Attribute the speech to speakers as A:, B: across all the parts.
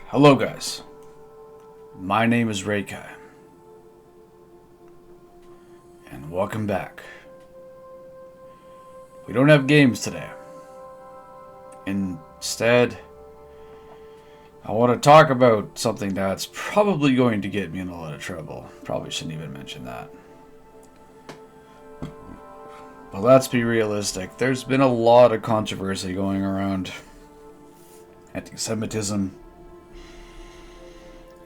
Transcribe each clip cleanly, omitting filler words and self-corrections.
A: Hello guys, my name is Reikai, and welcome back. We don't have games today. Instead, I want to talk about something that's probably going to get me in a lot of trouble. Probably shouldn't even mention that. But let's be realistic, there's been a lot of controversy going around. Anti-Semitism,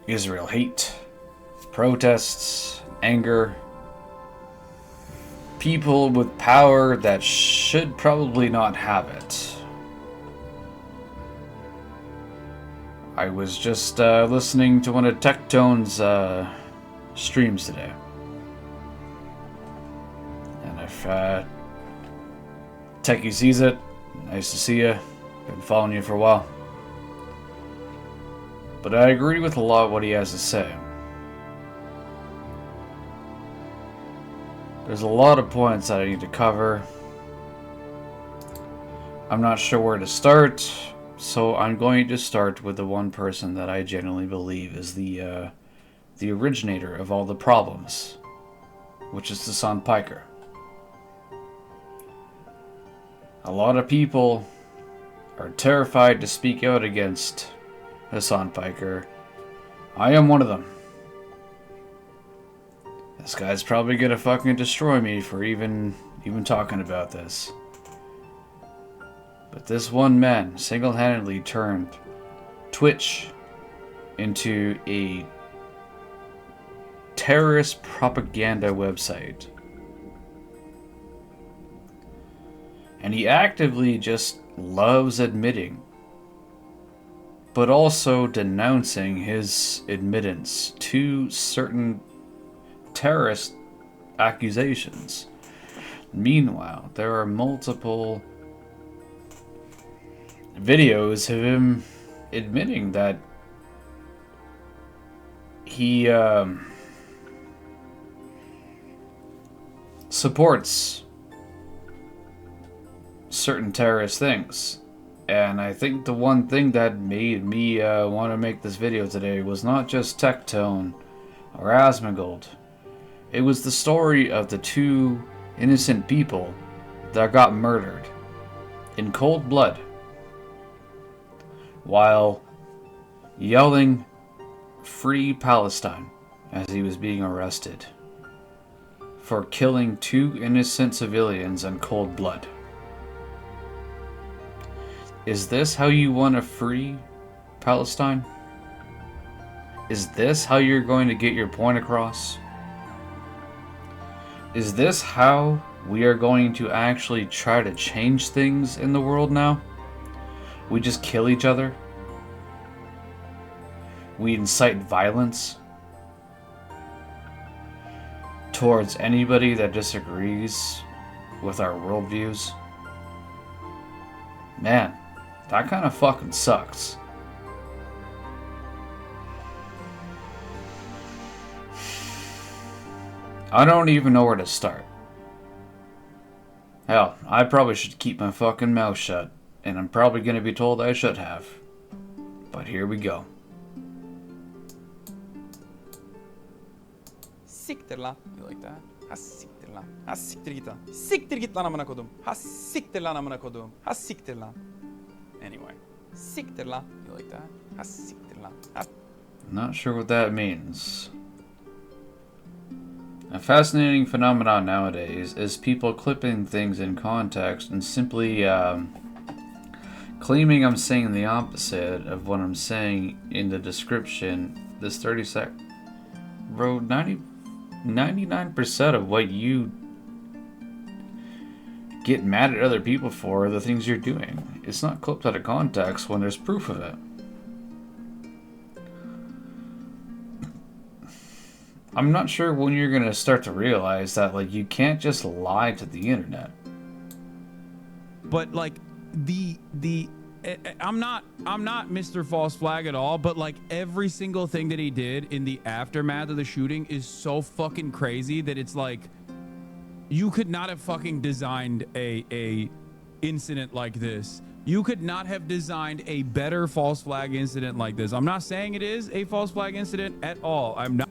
A: Israel hate, protests, anger, people with power that should probably not have it. I was just listening to one of Tectone's streams today. And if Techie sees it, nice to see you. Been following you for a while. But I agree with a lot of what he has to say. There's a lot of points that I need to cover. I'm not sure where to start, so I'm going to start with the one person that I genuinely believe is the originator of all the problems, which is Hassan Piker. A lot of people are terrified to speak out against Hassan Piker. I am one of them. This guy's probably gonna fucking destroy me for even talking about this. But this one man single-handedly turned Twitch into a terrorist propaganda website. And he actively just loves admitting, but also denouncing his admittance to certain terrorist accusations. Meanwhile, there are multiple videos of him admitting that he supports certain terrorist things. And I think the one thing that made me want to make this video today was not just Tectone or Asmongold. It was the story of the two innocent people that got murdered in cold blood while yelling "Free Palestine" as he was being arrested for killing two innocent civilians in cold blood. Is this how you want to free Palestine? Is this how you're going to get your point across? Is this how we are going to actually try to change things in the world now? We just kill each other? We incite violence towards anybody that disagrees with our worldviews? Man, that kind of fucking sucks. I don't even know where to start. Hell, I probably should keep my fucking mouth shut, and I'm probably gonna be told I should have. But here we go.
B: Siktir lan. You like that? Ha siktir lan. Ha siktir git lan. Siktir git lan amına kodum. Ha siktir lan amına kodum. Ha siktir lan. Anyway. Siktir lan. You like that? Ha siktir lan.
A: Not sure what that means. A fascinating phenomenon nowadays is people clipping things in context and simply claiming I'm saying the opposite of what I'm saying in the description. This 30-sec... Bro, 99% of what you get mad at other people for are the things you're doing. It's not clipped out of context when there's proof of it. I'm not sure when you're gonna start to realize that, like, you can't just lie to the internet.
C: But like I'm not Mr. False Flag at all, but like every single thing that he did in the aftermath of the shooting is so fucking crazy that it's like you could not have fucking designed a incident like this You could not have designed a better false flag incident like this. I'm not saying it is a false flag incident at all. I'm not.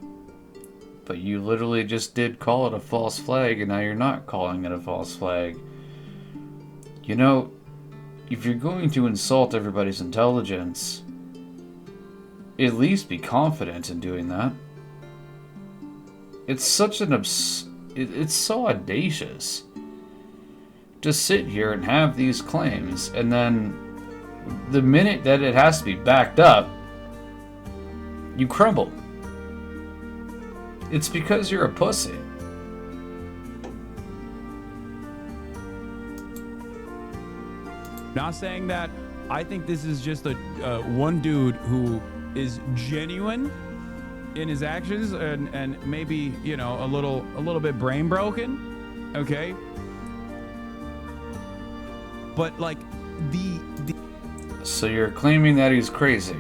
A: But you literally just did call it a false flag, and now you're not calling it a false flag. You know, if you're going to insult everybody's intelligence, at least be confident in doing that. It's such an it's so audacious to sit here and have these claims, and then the minute that it has to be backed up, you crumble. It's because you're a pussy.
C: Not saying that. I think this is just a one dude who is genuine in his actions and maybe, you know, a little bit brain broken. Okay. But like the
A: So you're claiming that he's crazy.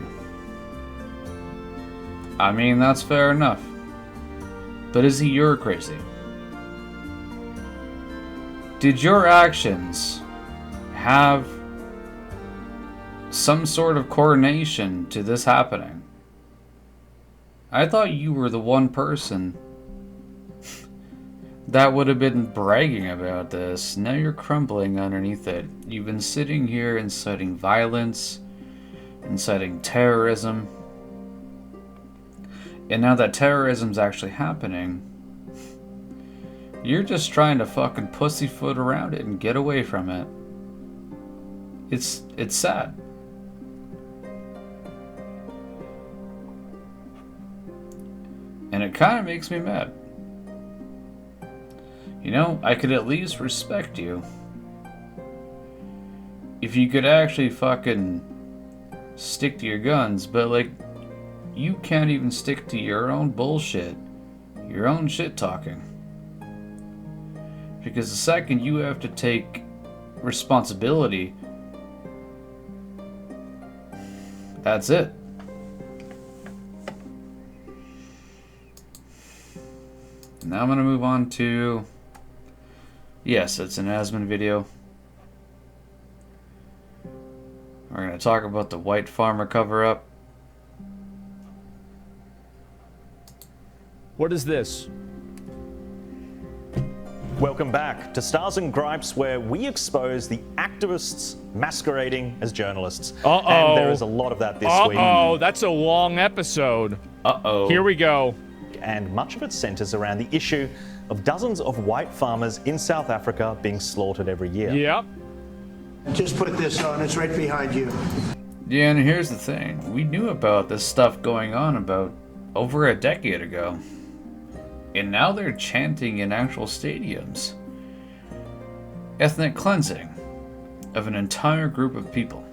A: I mean, that's fair enough. But is he your crazy? Did your actions have some sort of coordination to this happening? I thought you were the one person that would have been bragging about this. Now you're crumbling underneath it. You've been sitting here inciting violence, inciting terrorism. And now that terrorism's actually happening, you're just trying to fucking pussyfoot around it and get away from it. It's sad. And it kind of makes me mad. You know, I could at least respect you if you could actually fucking stick to your guns, but like, you can't even stick to your own bullshit, your own shit talking. Because the second you have to take responsibility, that's it. Now I'm gonna move on to, yes, it's an Asmon video. We're gonna talk about the white farmer cover-up.
D: What is this? Welcome back to Stars and Gripes, where we expose the activists masquerading as journalists. And there is a lot of that this week.
E: Uh-oh, that's a long episode.
A: Uh-oh.
E: Here we go.
D: And much of it centers around the issue of dozens of white farmers in South Africa being slaughtered every year.
E: Yep.
F: Just put this on, it's right behind you.
A: Yeah, and here's the thing. We knew about this stuff going on about over a decade ago. And now they're chanting in actual stadiums. Ethnic cleansing of an entire group of people.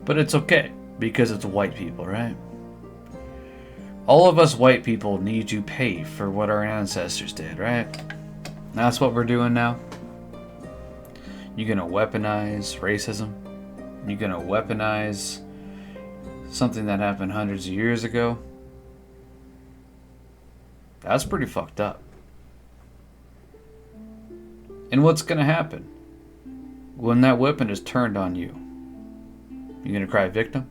A: But it's okay, because it's white people, right? All of us white people need to pay for what our ancestors did, right? That's what we're doing now. You're gonna weaponize racism. You're gonna weaponize something that happened hundreds of years ago. That's pretty fucked up. And what's gonna happen when that weapon is turned on you? You gonna cry victim?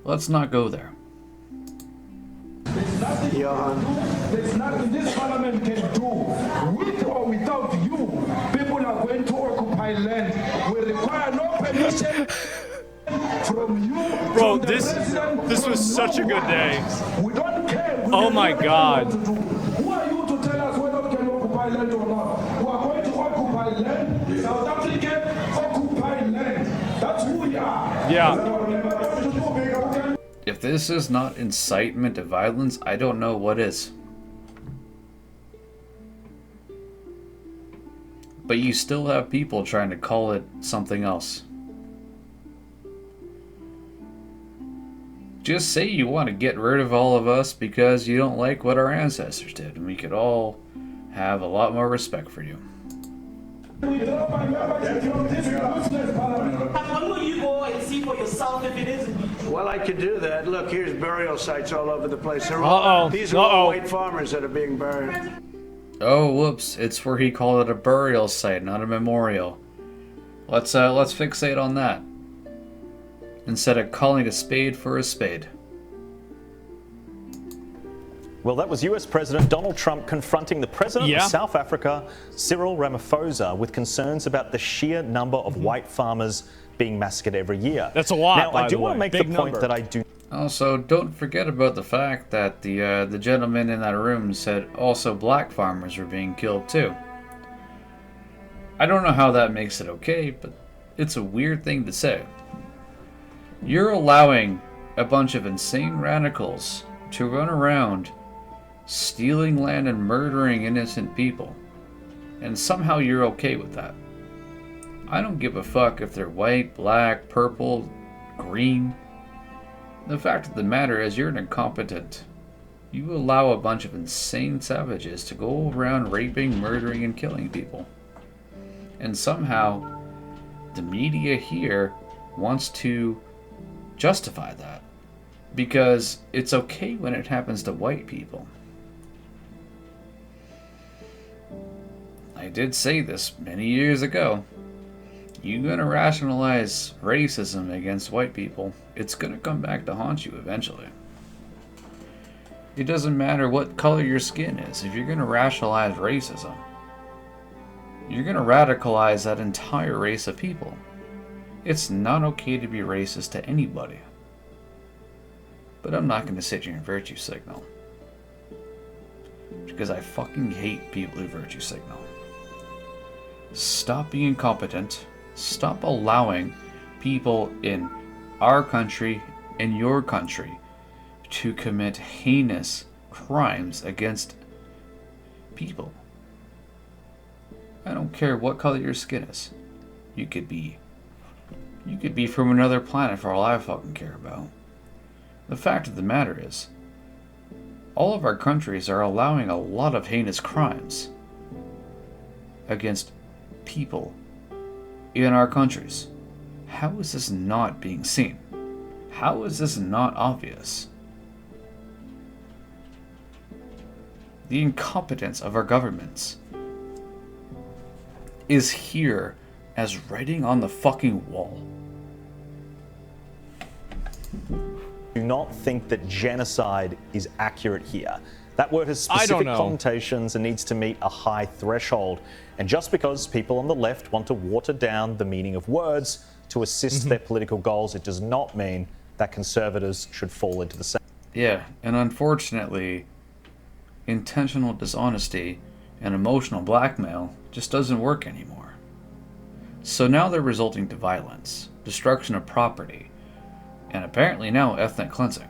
A: Let's not go there.
F: There's
G: nothing this parliament can do. With or without you, people are going to occupy land. We require no permission from you.
E: Bro,
G: from the
E: this
G: president,
E: was such a good day.
G: We don't care.
E: Oh my God.
G: Who are you to tell us whether we can occupy land or not? We are going to occupy land. South African occupy land. That's who we are.
E: Yeah.
A: If this is not incitement to violence, I don't know what is. But you still have people trying to call it something else. Just say you want to get rid of all of us because you don't like what our ancestors did, and we could all have a lot more respect for you.
G: Withdraw my membership from this useless parliament.
H: When will you go and see for yourself if it is?
F: Well, I could do that. Look, here's burial sites all over the place. These are
E: Uh-oh.
F: all white farmers that are being buried.
A: Oh, whoops. It's where he called it a burial site, not a memorial. Let's fixate on that. Instead of calling a spade for a spade.
D: Well, that was US President Donald Trump confronting the president
E: Yeah.
D: of South Africa, Cyril Ramaphosa, with concerns about the sheer number of white farmers being massacred every year.
E: That's a lot,
D: Now,
E: by
D: I do
E: the
D: want
E: way.
D: to make
E: Big
D: the point
E: number.
D: that I do
A: Also, don't forget about the fact that the gentleman in that room said also black farmers were being killed too. I don't know how that makes it okay, but it's a weird thing to say. You're allowing a bunch of insane radicals to run around stealing land and murdering innocent people, and somehow you're okay with that. I don't give a fuck if they're white, black, purple, green. The fact of the matter is you're an incompetent. You allow a bunch of insane savages to go around raping, murdering, and killing people. And somehow, the media here wants to justify that. Because it's okay when it happens to white people. I did say this many years ago. You're gonna rationalize racism against white people, it's gonna come back to haunt you eventually. It doesn't matter what color your skin is, if you're gonna rationalize racism, you're gonna radicalize that entire race of people. It's not okay to be racist to anybody. But I'm not gonna sit here and virtue signal. Because I fucking hate people who virtue signal. Stop being incompetent. Stop allowing people in our country and your country to commit heinous crimes against people. I don't care what color your skin is. You could be from another planet for all I fucking care about. The fact of the matter is, all of our countries are allowing a lot of heinous crimes against people in our countries. How is this not being seen? How is this not obvious? The incompetence of our governments is here as writing on the fucking wall.
D: do not think that genocide is accurate here. That word has
E: I don't
D: specific
E: know.
D: connotations and needs to meet a high threshold. And just because people on the left want to water down the meaning of words to assist their political goals, it does not mean that conservatives should fall into the same.
A: Yeah, and unfortunately, intentional dishonesty and emotional blackmail just doesn't work anymore. So now they're resulting to violence, destruction of property, and apparently now ethnic cleansing.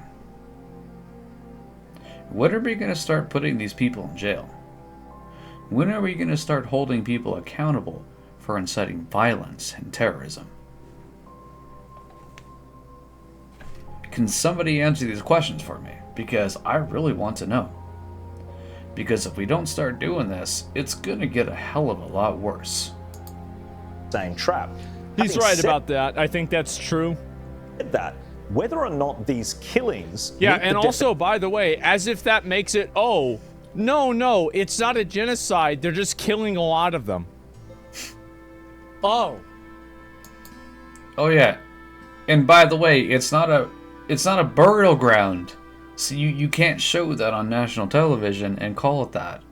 A: When are we going to start putting these people in jail? When are we going to start holding people accountable for inciting violence and terrorism? Can somebody answer these questions for me? Because I really want to know. Because if we don't start doing this, it's going to get a hell of a lot worse.
D: Same trap.
E: He's
D: Having
E: right
D: said
E: about that. I think that's true.
D: that, whether or not these killings.
E: Yeah,
D: meet
E: and
D: the
E: also, by the way, as if that makes it, oh, no, it's not a genocide. They're just killing a lot of them. Oh.
A: Oh yeah. And by the way, it's not a burial ground. So you can't show that on national television and call it that.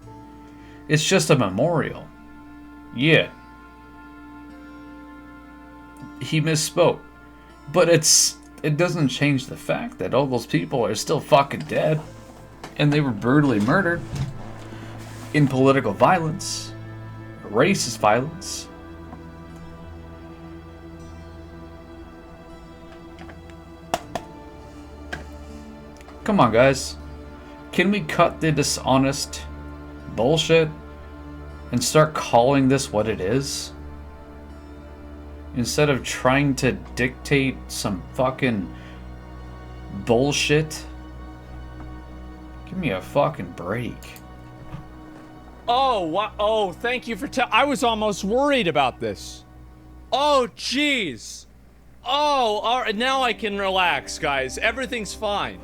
A: It's just a memorial. Yeah. He misspoke. But it doesn't change the fact that all those people are still fucking dead. And they were brutally murdered. In political violence. Racist violence. Come on, guys. Can we cut the dishonest bullshit and start calling this what it is? Instead of trying to dictate some fucking bullshit. Give me a fucking break.
E: Oh, thank you for I was almost worried about this. Oh, jeez. Oh, all right, now I can relax, guys. Everything's fine.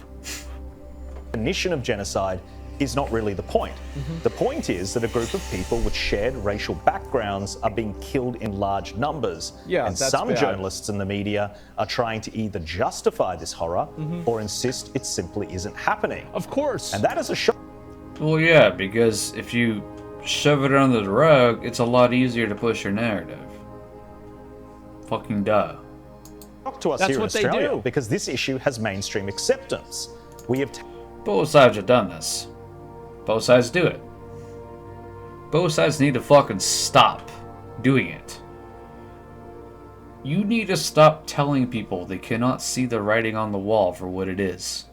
D: Definition of genocide is not really the point. The point is that a group of people with shared racial backgrounds are being killed in large numbers.
E: Yeah,
D: and
E: that's
D: some
E: bad.
D: journalists in the media are trying to either justify this horror or insist it simply isn't happening.
E: Of course.
D: And that is a shock.
A: Well, yeah, because if you shove it under the rug, it's a lot easier to push your narrative. Fucking duh.
D: To us
E: That's
D: here in
E: what they
D: Australia
E: do.
D: because this issue has mainstream acceptance. We have
A: Both sides have done this. Both sides do it. Both sides need to fucking stop doing it. You need to stop telling people they cannot see the writing on the wall for what it is.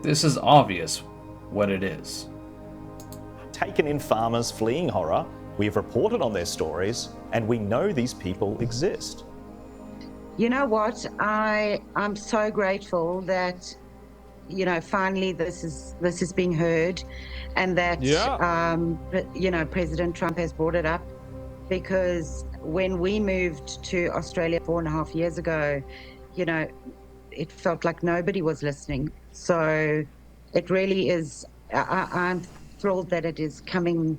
A: This is obvious what it is.
D: taken in farmers fleeing horror, we have reported on their stories, and we know these people exist.
I: You know what? I'm so grateful that, you know, finally this is being heard, and that you know, President Trump has brought it up, because when we moved to Australia 4.5 years ago, you know, it felt like nobody was listening. So it really is. I'm thrilled that it is coming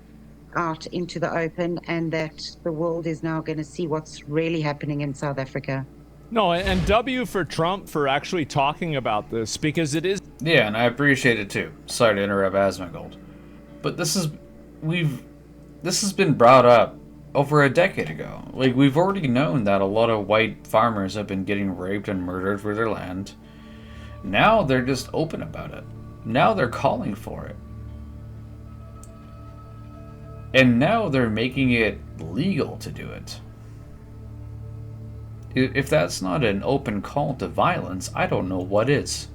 I: out into the open, and that the world is now going to see what's really happening in South Africa.
E: No, and W for Trump for actually talking about this, because it is.
A: Yeah, and I appreciate it too. Sorry to interrupt Asmongold, but this has been brought up over a decade ago. Like, we've already known that a lot of white farmers have been getting raped and murdered for their land. Now they're just open about it. Now they're calling for it. And now they're making it legal to do it. If that's not an open call to violence, I don't know what is.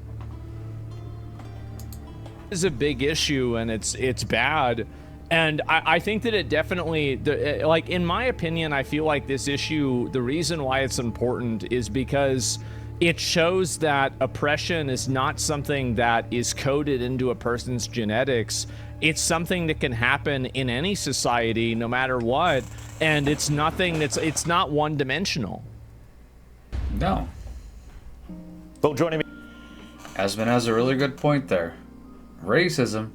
E: Is a big issue, and it's bad. And I think that it definitely, like, in my opinion, I feel like this issue, the reason why it's important is because it shows that oppression is not something that is coded into a person's genetics. It's something that can happen in any society, no matter what. And it's nothing it's not one-dimensional.
A: No.
D: Well, joining me.
A: Asman has a really good point there. Racism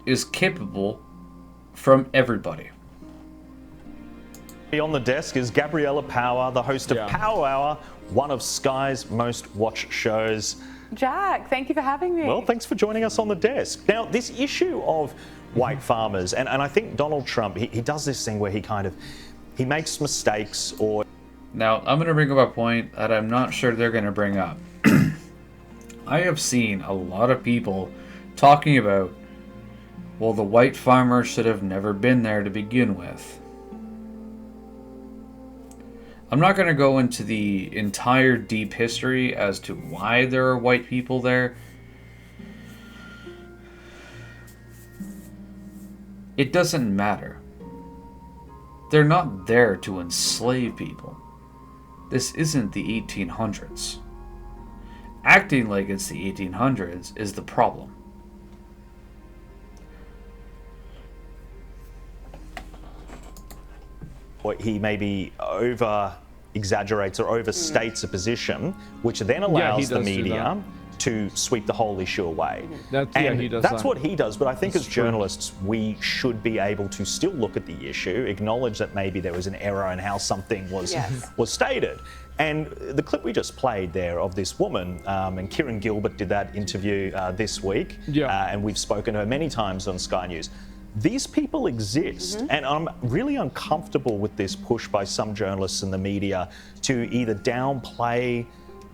A: is capable from everybody.
D: On the desk is Gabriella Power, the host of
E: Yeah.
D: Power Hour, one of Sky's most watched shows.
J: Jack, thank you for having me.
D: Well, thanks for joining us on the desk. Now, this issue of white farmers, and I think Donald Trump, he does this thing where he makes mistakes, or...
A: Now, I'm going to bring up a point that I'm not sure they're going to bring up. I have seen a lot of people talking about, well, the white farmer should have never been there to begin with. I'm not going to go into the entire deep history as to why there are white people there. It doesn't matter. They're not there to enslave people. This isn't the 1800s. Acting like it's the 1800s is the problem.
D: Or he maybe over-exaggerates or overstates a position, which then allows the
E: does do
D: media to sweep the whole issue away.
E: He does
D: that's
E: that.
D: what he does, but I think
E: That's
D: as
E: true.
D: journalists, we should be able to still look at the issue, acknowledge that maybe there was an error in how something was stated. And the clip we just played there of this woman, and Kieran Gilbert did that interview this week, and we've spoken to her many times on Sky News. These people exist, and I'm really uncomfortable with this push by some journalists in the media to either downplay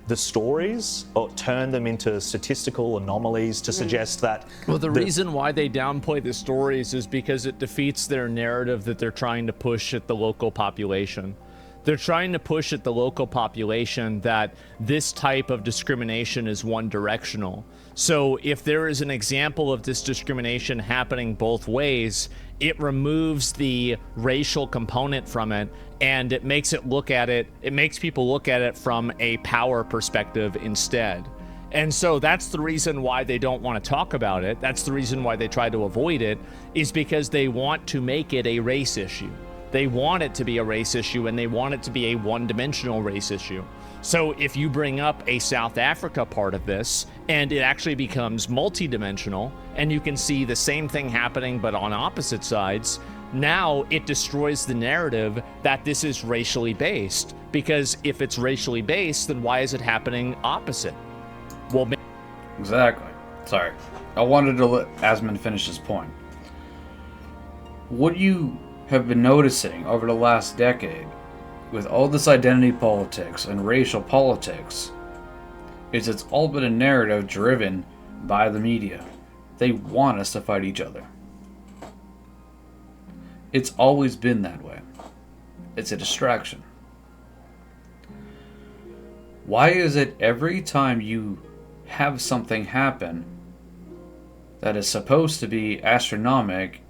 D: the stories or turn them into statistical anomalies to suggest that...
E: Well, the reason why they downplay the stories is because it defeats their narrative that they're trying to push at the local population. They're trying to push at the local population that this type of discrimination is one-directional. So if there is an example of this discrimination happening both ways, it removes the racial component from it, and it makes people look at it from a power perspective instead. And so that's the reason why they don't want to talk about it. That's the reason why they try to avoid it, is because they want to make it a race issue. They want it to be a race issue, and they want it to be a one-dimensional race issue. So if you bring up a South Africa part of this, and it actually becomes multi-dimensional, and you can see the same thing happening but on opposite sides, now it destroys the narrative that this is racially based. Because if it's racially based, then why is it happening opposite? Well,
A: exactly. Sorry. I wanted to let Asmund finish his point. What you have been noticing over the last decade with all this identity politics and racial politics is it's all been a narrative driven by the media. They want us to fight each other. It's always been that way. It's a distraction. Why is it every time you have something happen that is supposed to be astronomical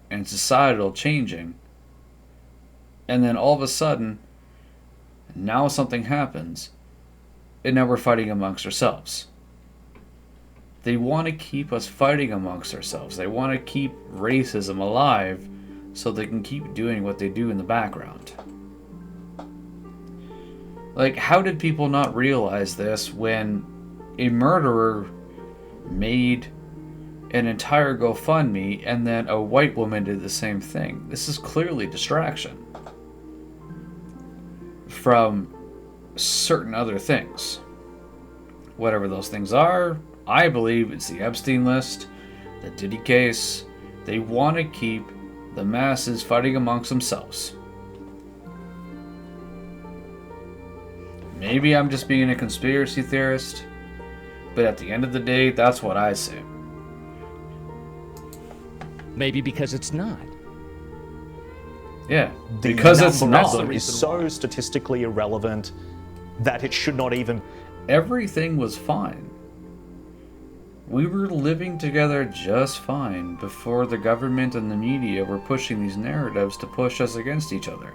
A: and societal changing, and then all of a sudden, now something happens, and now we're fighting amongst ourselves? They want to keep us fighting amongst ourselves. They want to keep racism alive so they can keep doing what they do in the background. Like, how did people not realize this when a murderer made an entire GoFundMe and then a white woman did the same thing? This is clearly distraction from certain other things. Whatever those things are, I believe it's the Epstein list, the Diddy case. They want to keep the masses fighting amongst themselves. Maybe I'm just being a conspiracy theorist, but at the end of the day, that's what I see.
E: maybe because it's not.
A: Yeah,
D: The
A: because it's
D: number
A: not.
D: is so statistically irrelevant that it should not even.
A: Everything was fine. We were living together just fine before the government and the media were pushing these narratives to push us against each other.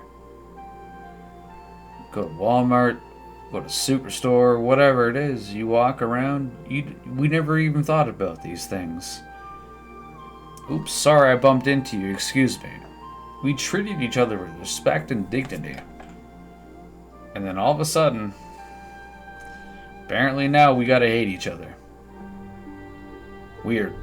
A: Go to Walmart, go to Superstore, whatever it is, you walk around, we never even thought about these things. Oops, sorry I bumped into you, excuse me. We treated each other with respect and dignity. And then all of a sudden, apparently now we gotta hate each other. Weird.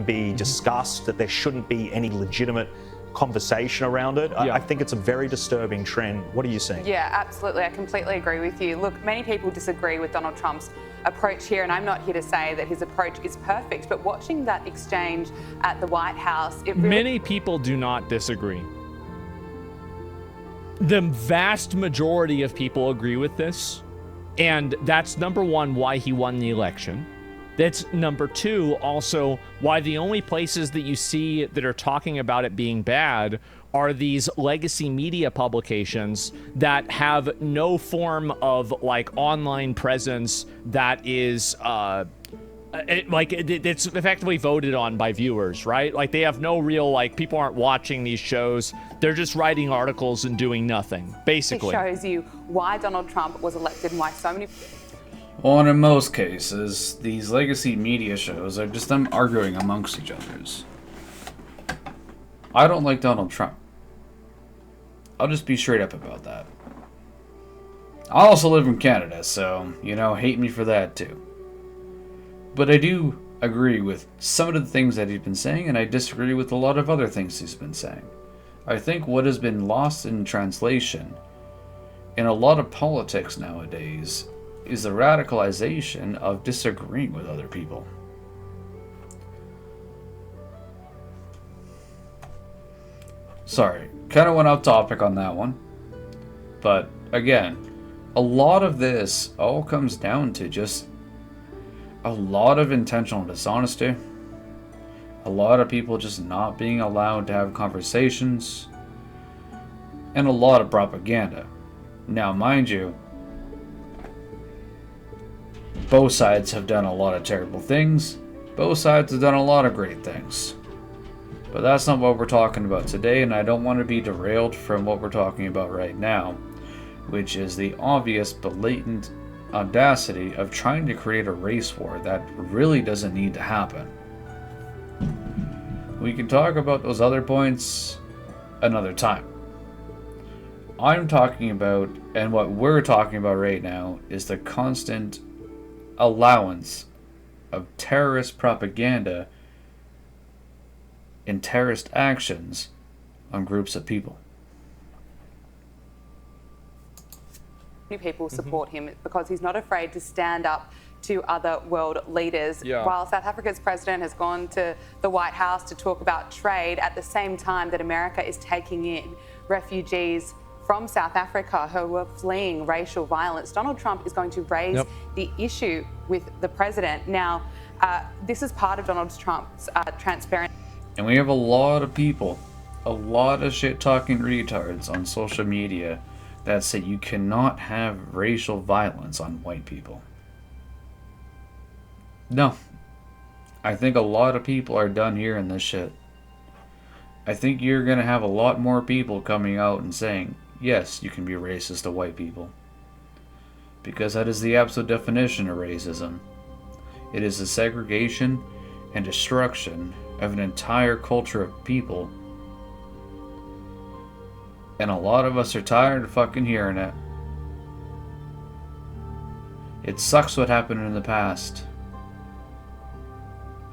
D: Be discussed, that there shouldn't be any legitimate conversation around it. I think it's a very disturbing trend. What are you saying?
J: Yeah, absolutely. I completely agree with you. Look, many people disagree with Donald Trump's approach here, and I'm not here to say that his approach is perfect, but watching that exchange at the White House, it really...
E: Many people do not disagree. The vast majority of people agree with this, and that's number one, why he won the election. That's number two, also, why the only places that you see that are talking about it being bad are these legacy media publications that have no form of, like, online presence that is, it's effectively voted on by viewers, right? Like, they have no real, like, people aren't watching these shows. They're just writing articles and doing nothing, basically.
J: It shows you why Donald Trump was elected and why so many...
A: Well, and in most cases, these legacy media shows are just them arguing amongst each others. I don't like Donald Trump. I'll just be straight up about that. I also live in Canada, so, hate me for that too. But I do agree with some of the things that he's been saying, and I disagree with a lot of other things he's been saying. I think what has been lost in translation in a lot of politics nowadays is the radicalization of disagreeing with other people. Sorry, kind of went off topic on that one. But again, a lot of this all comes down to just a lot of intentional dishonesty. A lot of people just not being allowed to have conversations. And a lot of propaganda. Now, mind you, both sides have done a lot of terrible things. Both sides have done a lot of great things. But that's not what we're talking about today, and I don't want to be derailed from what we're talking about right now, which is the obvious, blatant audacity of trying to create a race war that really doesn't need to happen. We can talk about those other points another time. I'm talking about, and what we're talking about right now, is the constant allowance of terrorist propaganda and terrorist actions on groups of people.
J: People support him because he's not afraid to stand up to other world leaders. While South Africa's president has gone to the White House to talk about trade, at the same time that America is taking in refugees from South Africa who are fleeing racial violence, Donald Trump is going to raise the issue with the president. Now, this is part of Donald Trump's transparent.
A: And we have a lot of people, a lot of shit-talking retards on social media that say you cannot have racial violence on white people. No. I think a lot of people are done hearing this shit. I think you're going to have a lot more people coming out and saying, yes, you can be racist to white people. Because that is the absolute definition of racism. It is the segregation and destruction of an entire culture of people. And a lot of us are tired of fucking hearing it. It sucks what happened in the past.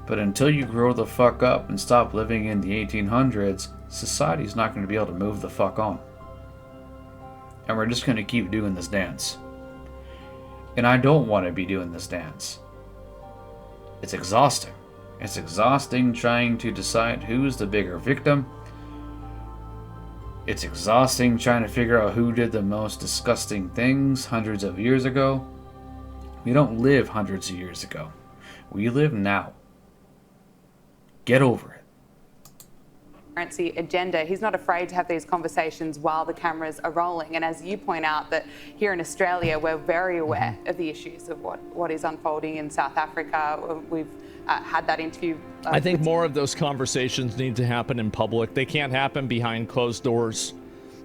A: But until you grow the fuck up and stop living in the 1800s, society's not going to be able to move the fuck on. And we're just going to keep doing this dance. And I don't want to be doing this dance. It's exhausting. It's exhausting trying to decide who's the bigger victim. It's exhausting trying to figure out who did the most disgusting things hundreds of years ago. We don't live hundreds of years ago. We live now. Get over it.
J: Agenda. He's not afraid to have these conversations while the cameras are rolling. And as you point out, that here in Australia, we're very aware of the issues of what is unfolding in South Africa. We've had that interview.
E: I think more of those conversations need to happen in public. They can't happen behind closed doors.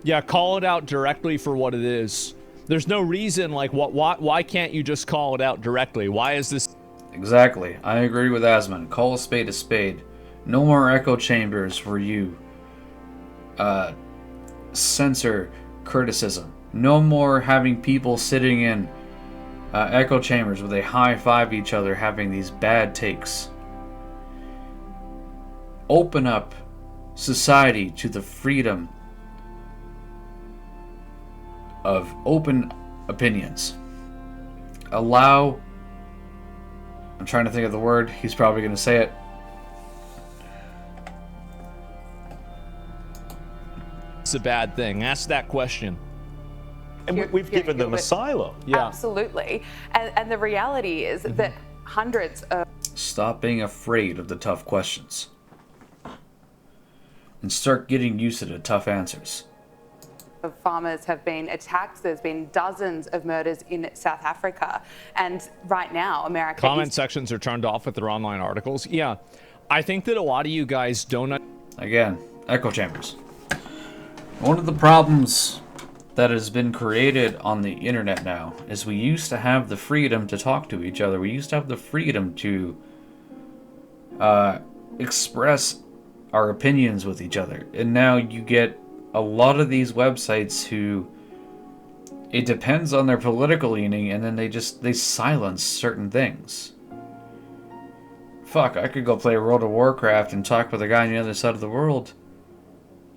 E: Yeah, call it out directly for what it is. There's no reason, like, why can't you just call it out directly? Why is this...
A: Exactly. I agree with Asmund. Call a spade a spade. No more echo chambers for you. Censor criticism. No more having people sitting in echo chambers where they high-five each other having these bad takes. Open up society to the freedom of open opinions. Allow... I'm trying to think of the word. He's probably going to say it.
E: It's a bad thing. Ask that question.
D: And we've given them asylum.
E: Yeah.
J: Absolutely. And the reality is that hundreds of...
A: Stop being afraid of the tough questions. And start getting used to the tough answers.
J: Farmers have been attacked. There's been dozens of murders in South Africa. And right now, America...
E: Comment sections are turned off with their online articles. Yeah. I think that a lot of you guys don't...
A: Again, echo chambers. One of the problems that has been created on the internet now is we used to have the freedom to talk to each other. We used to have the freedom to express our opinions with each other. And now you get a lot of these websites who, it depends on their political leaning, and then they silence certain things. Fuck, I could go play World of Warcraft and talk with a guy on the other side of the world.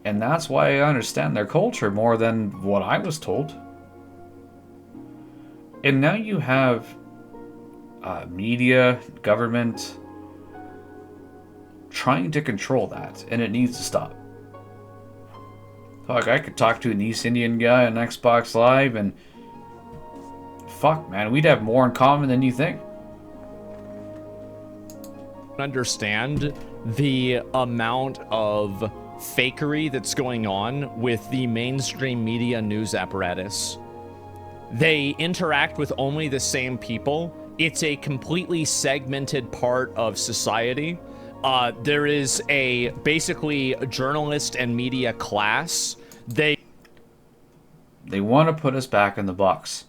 A: And that's why I understand their culture more than what I was told. And now you have media, government trying to control that, and it needs to stop. Fuck, I could talk to an East Indian guy on Xbox Live, and fuck, man, we'd have more in common than you think.
E: Understand the amount of fakery that's going on with the mainstream media news apparatus. They interact with only the same people. It's a completely segmented part of society. There is basically a journalist and media class. They
A: want to put us back in the box.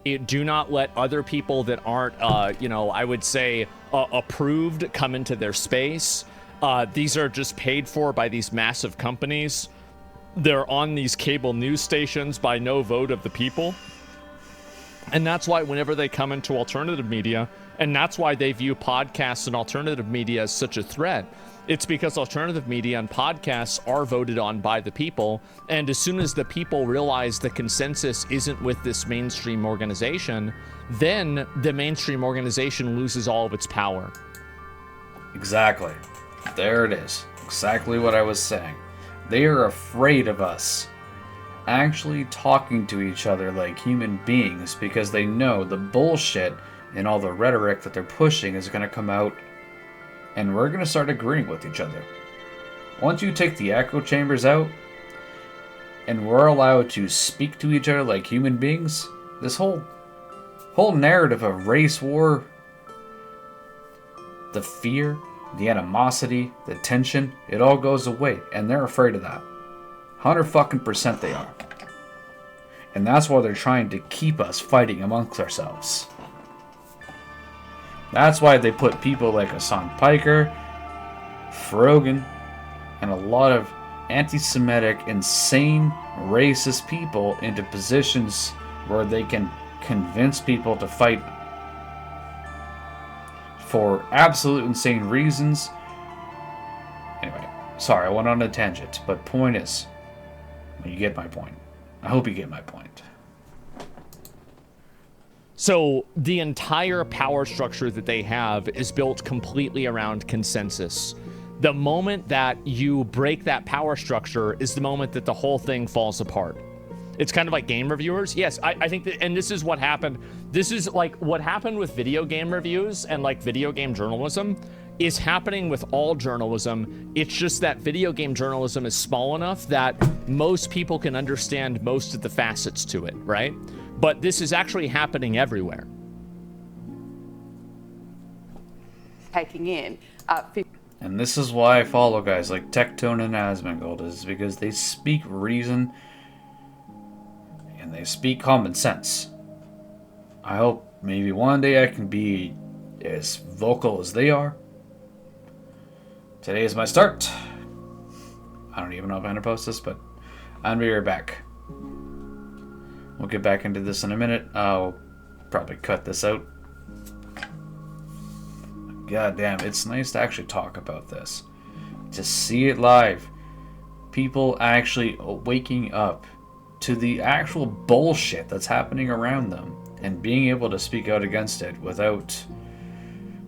E: Do not let other people that aren't, I would say, approved come into their space. These are just paid for by these massive companies. They're on these cable news stations by no vote of the people. And that's why whenever they come into alternative media, and that's why they view podcasts and alternative media as such a threat, it's because alternative media and podcasts are voted on by the people. And as soon as the people realize the consensus isn't with this mainstream organization, then the mainstream organization loses all of its power.
A: Exactly. There it is. Exactly what I was saying. They are afraid of us actually talking to each other like human beings because they know the bullshit and all the rhetoric that they're pushing is going to come out, and we're going to start agreeing with each other. Once you take the echo chambers out and we're allowed to speak to each other like human beings, this whole narrative of race war, the fear, the animosity, the tension, it all goes away, and they're afraid of that. 100% they are. And that's why they're trying to keep us fighting amongst ourselves. That's why they put people like Hassan Piker, Frogan, and a lot of anti-Semitic, insane, racist people into positions where they can convince people to fight for absolute insane reasons. Anyway, sorry, I went on a tangent, but point is, you get my point. I hope you get my point.
E: So the entire power structure that they have is built completely around consensus. The moment that you break that power structure is the moment that the whole thing falls apart. It's kind of like game reviewers. Yes, I think that, and this is what happened. This is like what happened with video game reviews and like video game journalism is happening with all journalism. It's just that video game journalism is small enough that most people can understand most of the facets to it, right? But this is actually happening everywhere.
J: Taking in.
A: And this is why I follow guys like Tectone and Asmongold, is because they speak reason and they speak common sense. I hope maybe one day I can be as vocal as they are. Today is my start. I don't even know if I'm going to post this, but I'll be right back. We'll get back into this in a minute. I'll probably cut this out. God damn, it's nice to actually talk about this. To see it live. People actually waking up to the actual bullshit that's happening around them and being able to speak out against it without,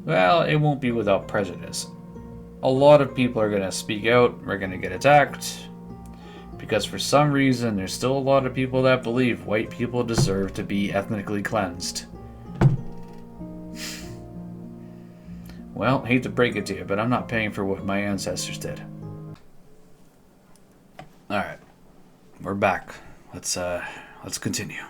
A: well, it won't be without prejudice. A lot of people are going to speak out, we're going to get attacked, because for some reason there's still a lot of people that believe white people deserve to be ethnically cleansed. Well, hate to break it to you, but I'm not paying for what my ancestors did. Alright, we're back. Let's continue.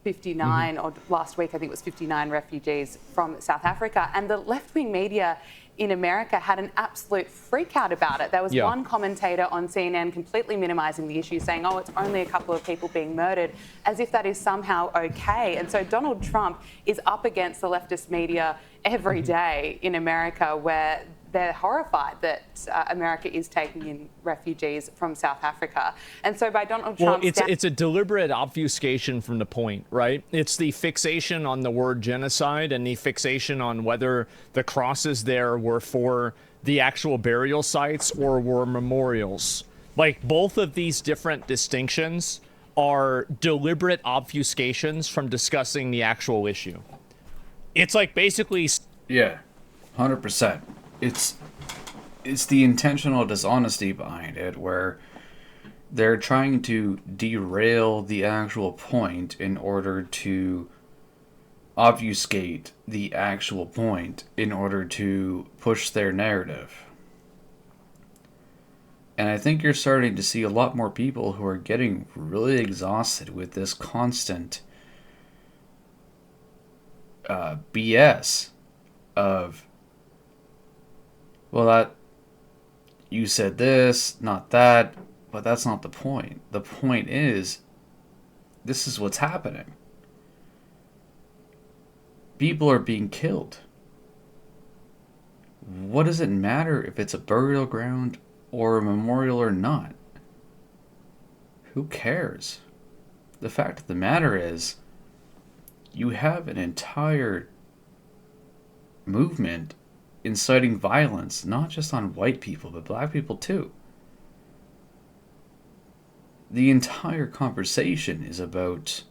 J: 59, or last week I think it was 59 refugees from South Africa, and the left-wing media in America had an absolute freak out about it. There was one commentator on CNN completely minimizing the issue, saying, oh, it's only a couple of people being murdered, as if that is somehow okay. And so Donald Trump is up against the leftist media every day in America, where they're horrified that America is taking in refugees from South Africa. And so by Donald Trump...
E: Well, it's a deliberate obfuscation from the point, right? It's the fixation on the word genocide and the fixation on whether the crosses there were for the actual burial sites or were memorials. Like, both of these different distinctions are deliberate obfuscations from discussing the actual issue. It's like basically...
A: Yeah, 100%. It's the intentional dishonesty behind it, where they're trying to derail the actual point in order to obfuscate the actual point in order to push their narrative. And I think you're starting to see a lot more people who are getting really exhausted with this constant BS of, well, that you said this, not that, but that's not the point. The point is, this is what's happening. People are being killed. What does it matter if it's a burial ground or a memorial or not? Who cares? The fact of the matter is, you have an entire movement inciting violence, not just on white people, but black people too. The entire conversation is about,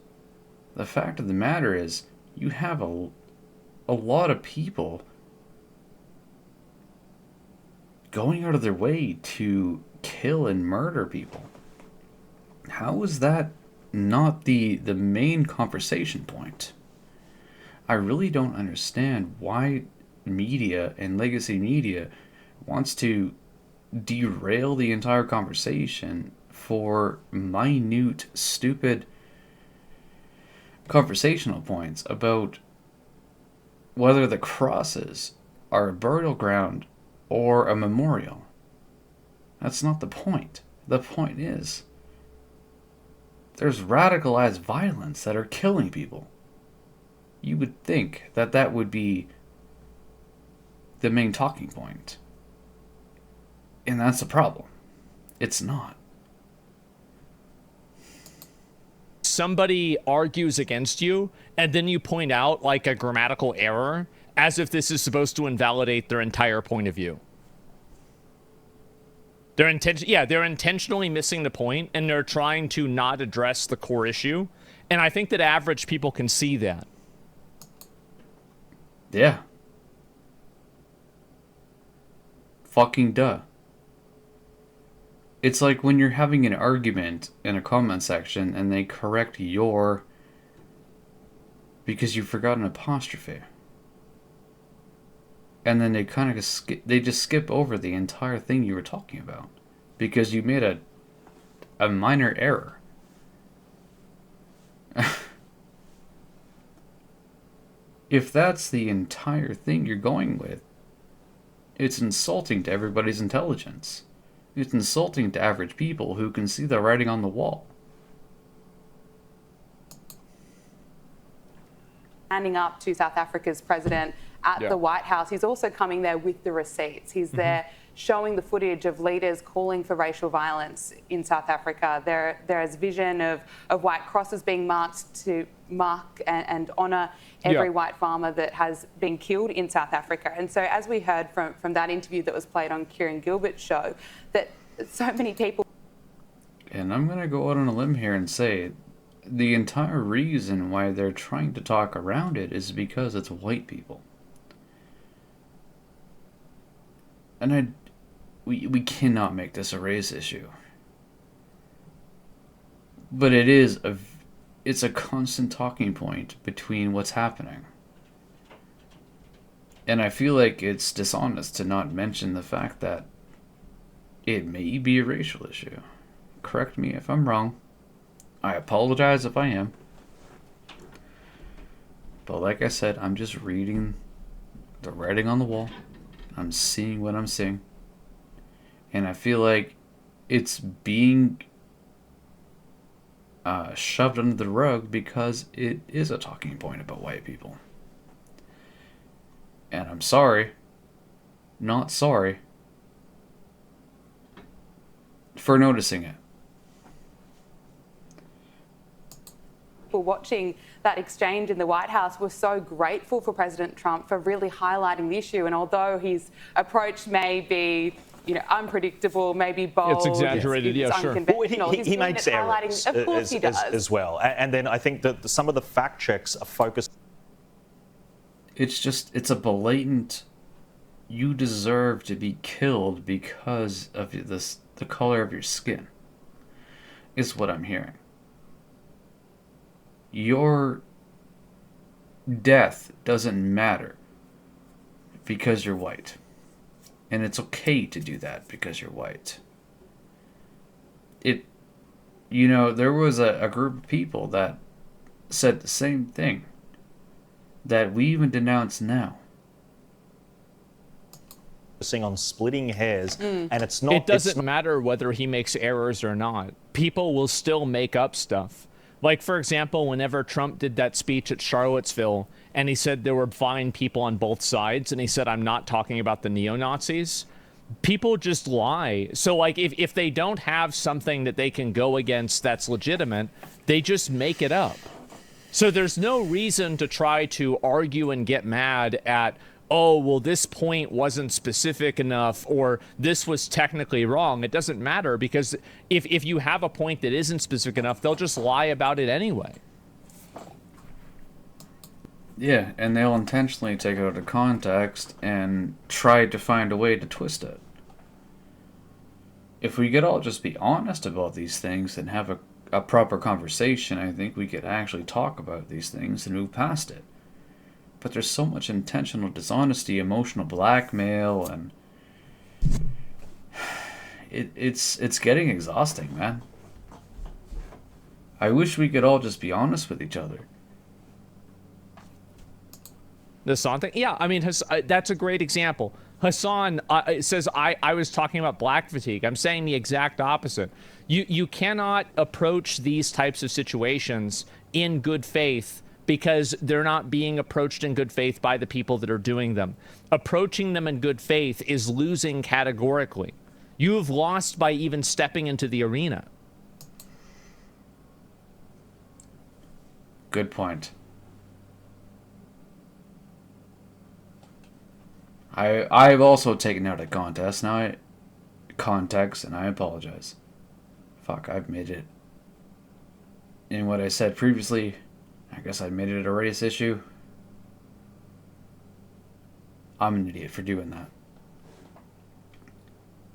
A: the fact of the matter is, you have a lot of people going out of their way to kill and murder people. How is that not the main conversation point? I really don't understand why media and legacy media wants to derail the entire conversation for minute, stupid conversational points about whether the crosses are a burial ground or a memorial. That's not the point. The point is, there's radicalized violence that are killing people. You would think that that would be the main talking point. And that's the problem. It's not.
E: Somebody argues against you, and then you point out like a grammatical error, as if this is supposed to invalidate their entire point of view. They're intentionally missing the point, and they're trying to not address the core issue. And I think that average people can see that.
A: Yeah. Fucking duh. It's like when you're having an argument in a comment section and they correct your because you forgot an apostrophe. And then they kind of just skip over the entire thing you were talking about because you made a minor error. If that's the entire thing you're going with, it's insulting to everybody's intelligence. It's insulting to average people who can see the writing on the wall.
J: Standing up to South Africa's president at the White House, he's also coming there with the receipts. He's there showing the footage of leaders calling for racial violence in South Africa. There is vision of white crosses being marked to mark and honour every white farmer that has been killed in South Africa. And so as we heard from that interview that was played on Kieran Gilbert's show, that so many people...
A: And I'm going to go out on a limb here and say the entire reason why they're trying to talk around it is because it's white people. And we cannot make this a race issue. But it's a constant talking point between what's happening. And I feel like it's dishonest to not mention the fact that it may be a racial issue. Correct me if I'm wrong. I apologize if I am. But like I said, I'm just reading the writing on the wall. I'm seeing what I'm seeing. And I feel like it's being shoved under the rug because it is a talking point about white people. And I'm sorry, not sorry, for noticing it.
J: Watching that exchange in the White House were so grateful for President Trump for really highlighting the issue. And although his approach may be, unpredictable, maybe bold,
E: it's exaggerated,
J: it's unconventional.
D: Well, he makes errors
J: of course he does.
D: As well. And then I think that some of the fact checks are focused.
A: It's a blatant, you deserve to be killed because of the color of your skin, is what I'm hearing. Your death doesn't matter because you're white. And it's okay to do that because you're white. There was a group of people that said the same thing that we even denounce now.
D: On splitting hairs, and it's not.
E: It doesn't matter whether he makes errors or not. People will still make up stuff. Like, for example, whenever Trump did that speech at Charlottesville, and he said there were fine people on both sides, and he said, I'm not talking about the neo-Nazis, people just lie. So, like, if they don't have something that they can go against that's legitimate, they just make it up. So there's no reason to try to argue and get mad at, oh, well, this point wasn't specific enough, or this was technically wrong. It doesn't matter, because if you have a point that isn't specific enough, they'll just lie about it anyway.
A: Yeah, and they'll intentionally take it out of context and try to find a way to twist it. If we could all just be honest about these things and have a proper conversation, I think we could actually talk about these things and move past it. But there's so much intentional dishonesty, emotional blackmail, and it's getting exhausting, man. I wish we could all just be honest with each other.
E: The Hassan thing? Yeah, I mean, that's a great example. Hassan says, I was talking about black fatigue. I'm saying the exact opposite. You cannot approach these types of situations in good faith, because they're not being approached in good faith by the people that are doing them. Approaching them in good faith is losing categorically. You have lost by even stepping into the arena.
A: Good point. I've also taken out a context, and I apologize. Fuck, I've made it. In what I said previously, I guess I made it a race issue. I'm an idiot for doing that.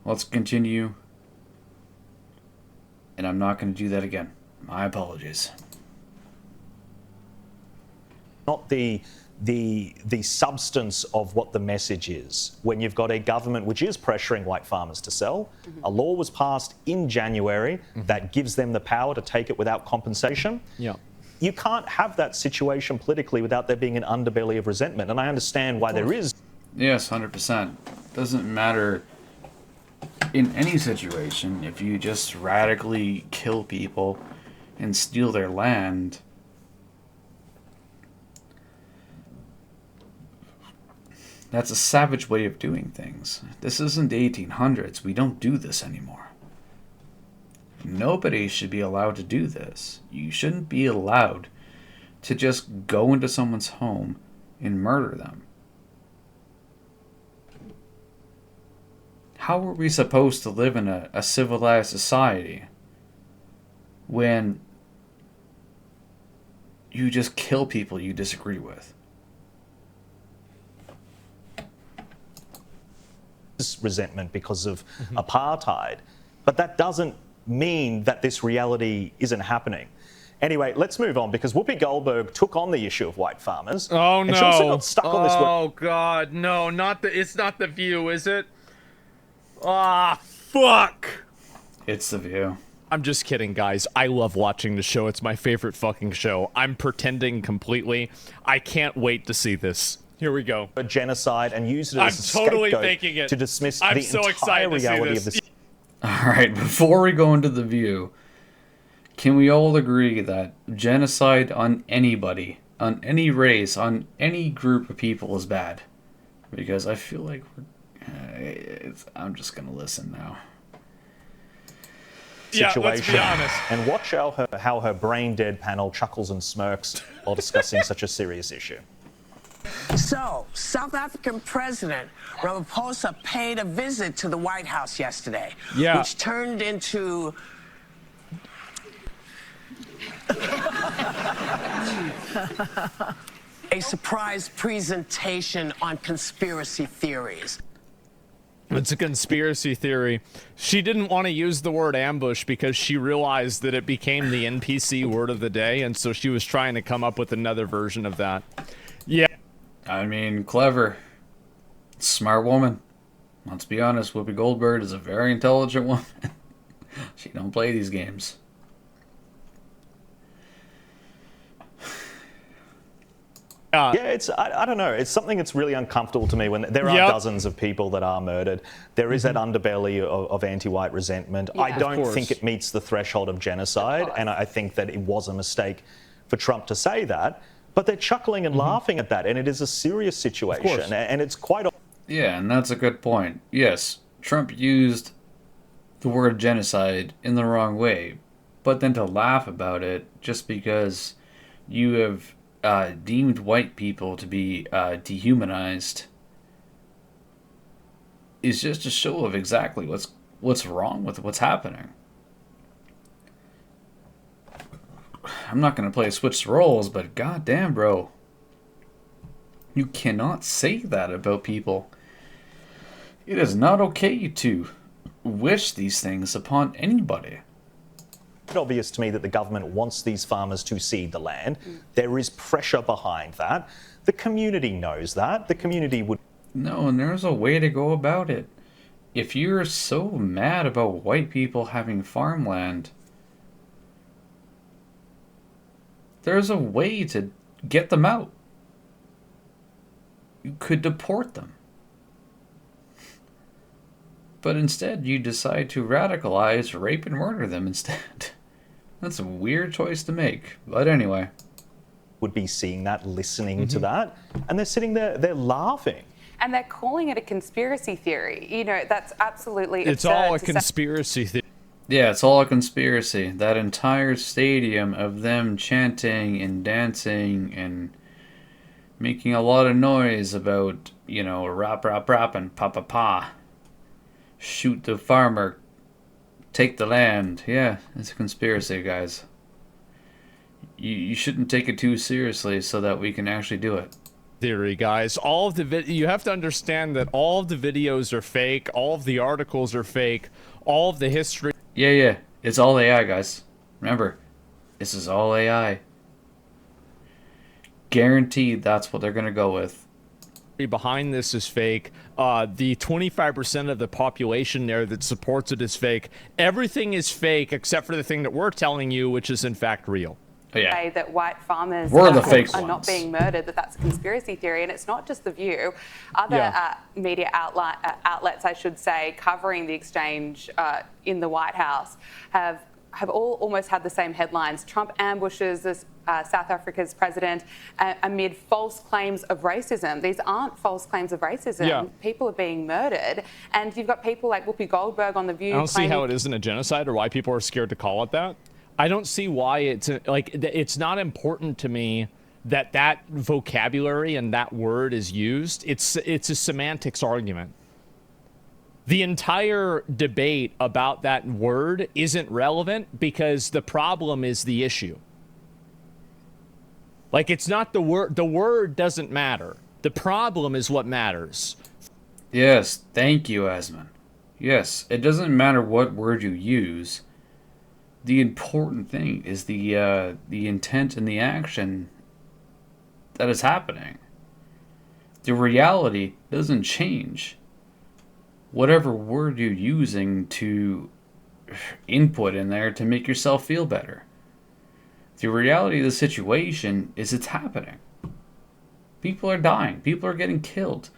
A: Let's continue. And I'm not going to do that again. My apologies.
D: Not the substance of what the message is. When you've got a government which is pressuring white farmers to sell, a law was passed in January that gives them the power to take it without compensation.
E: Yeah.
D: You can't have that situation politically without there being an underbelly of resentment, and I understand why there is.
A: Yes, 100%. Doesn't matter in any situation if you just radically kill people and steal their land. That's a savage way of doing things. This isn't the 1800s. We don't do this anymore. Nobody should be allowed to do this. You shouldn't be allowed to just go into someone's home and murder them. How are we supposed to live in a civilized society when you just kill people you disagree with?
D: Resentment because of apartheid, but that doesn't mean that this reality isn't happening. Anyway, let's move on, because Whoopi Goldberg took on the issue of white farmers.
E: Oh,
D: and
E: no.
D: she also got stuck on this.
E: Oh, God. No, it's not The View, is it? Ah, fuck.
A: It's The View.
E: I'm just kidding, guys. I love watching the show. It's my favorite fucking show. I'm pretending completely. I can't wait to see this. Here we go.
D: A genocide, and used it as a
E: totally
D: scapegoat
E: faking it.
D: to dismiss
E: I'm
D: the
E: so
D: entire
E: excited to see
D: reality
E: this.
D: of this.
A: Alright, before we go into The View, can we all agree that genocide on anybody, on any race, on any group of people is bad? Because I feel like I'm just going to listen now.
E: Yeah, let's be honest.
D: And watch how her brain-dead panel chuckles and smirks while discussing such a serious issue.
K: So, South African President Ramaphosa paid a visit to the White House yesterday, which turned into a surprise presentation on conspiracy theories.
E: It's a conspiracy theory. She didn't want to use the word ambush because she realized that it became the NPC word of the day, and so she was trying to come up with another version of that. Yeah.
A: I mean, clever. Smart woman. Let's be honest, Whoopi Goldberg is a very intelligent woman. She don't play these games.
D: Yeah, I don't know. It's something that's really uncomfortable to me when there are dozens of people that are murdered. There is that underbelly of anti-white resentment. I don't think it meets the threshold of genocide, and I think that it was a mistake for Trump to say that. But they're chuckling and laughing at that, and it is a serious situation, and it's quite...
A: Yeah, and that's a good point. Yes, Trump used the word genocide in the wrong way, but then to laugh about it just because you have deemed white people to be dehumanized is just a show of exactly what's wrong with what's happening. I'm not going to play switch roles, but goddamn, bro. You cannot say that about people. It is not okay to wish these things upon anybody.
D: It's obvious to me that the government wants these farmers to cede the land. There is pressure behind that. The community knows that. The community would...
A: No, and there's a way to go about it. If you're so mad about white people having farmland, there's a way to get them out. You could deport them. But instead, you decide to radicalize, rape, and murder them instead. That's a weird choice to make. But anyway.
D: Would be seeing that, listening to that, and they're sitting there, they're laughing.
J: And they're calling it a conspiracy theory. You know, that's absolutely absurd.
E: It's all a conspiracy theory.
A: Yeah, it's all a conspiracy. That entire stadium of them chanting and dancing and making a lot of noise about, you know, rap, rap, rap, and pa, pa, pa. Shoot the farmer. Take the land. Yeah, it's a conspiracy, guys. You shouldn't take it too seriously so that we can actually do it.
E: Theory, guys. All of the you have to understand that all of the videos are fake. All of the articles are fake. All of the history.
A: Yeah. It's all AI, guys. Remember, this is all AI. Guaranteed that's what they're going to go with.
E: Behind this is fake. The 25% of the population there that supports it is fake. Everything is fake except for the thing that we're telling you, which is in fact real.
A: Yeah.
J: Say that white farmers
A: We're the fake
J: are
A: ones.
J: not being murdered, that's a conspiracy theory. And it's not just The View. Other media outlets, I should say, covering the exchange in the White House have all almost had the same headlines. Trump ambushes this, South Africa's president amid false claims of racism. These aren't false claims of racism.
E: Yeah.
J: People are being murdered. And you've got people like Whoopi Goldberg on The View.
E: I don't see how it isn't a genocide or why people are scared to call it that. I don't see why it's not important to me that vocabulary and that word is used. It's a semantics argument. The entire debate about that word isn't relevant because the problem is the issue. Like, it's not the word. The word doesn't matter. The problem is what matters.
A: Yes, thank you, Asman. Yes, it doesn't matter what word you use. The important thing is the intent and the action that is happening. The reality doesn't change. Whatever word you're using to input in there to make yourself feel better. The reality of the situation is it's happening. People are dying. People are getting killed.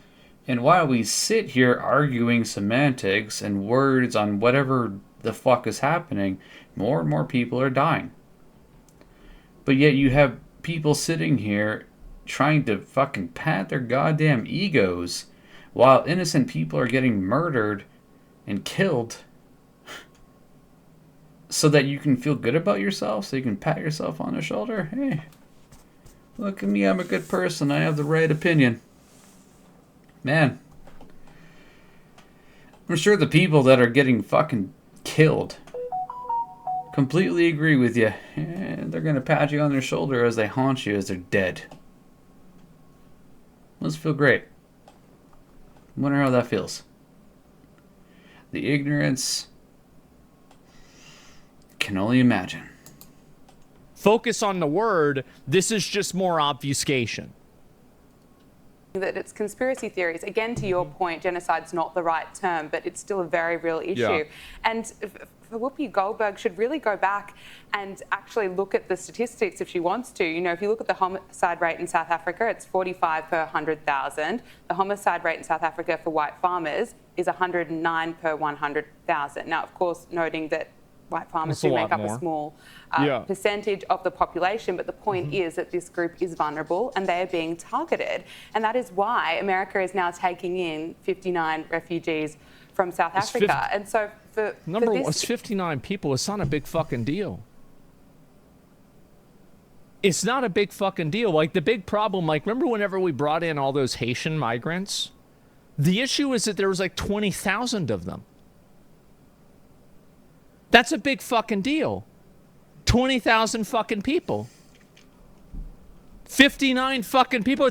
A: And while we sit here arguing semantics and words on whatever the fuck is happening, more and more people are dying. But yet you have people sitting here trying to fucking pat their goddamn egos while innocent people are getting murdered and killed so that you can feel good about yourself, so you can pat yourself on the shoulder. Hey, look at me, I'm a good person, I have the right opinion. Man, I'm sure the people that are getting fucking killed completely agree with you. And they're gonna pat you on their shoulder as they haunt you as they're dead. Must feel great. Wonder how that feels. The ignorance, can only imagine.
E: Focus on the word. This is just more obfuscation.
J: that it's conspiracy theories. Again, to your point, genocide's not the right term, but it's still a very real issue.
E: Yeah.
J: And for Whoopi Goldberg should really go back and actually look at the statistics if she wants to. You know, if you look at the homicide rate in South Africa, it's 45 per 100,000. The homicide rate in South Africa for white farmers is 109 per 100,000. Now, of course, noting that white farmers do make up a small percentage of the population, but the point is that this group is vulnerable and they are being targeted. And that is why America is now taking in 59 refugees from South Africa. And so for
E: it's 59 people. It's not a big fucking deal. It's not a big fucking deal. Like, the big problem, like, remember whenever we brought in all those Haitian migrants? The issue is that there was like 20,000 of them. That's a big fucking deal. 20,000 fucking people. 59 fucking people.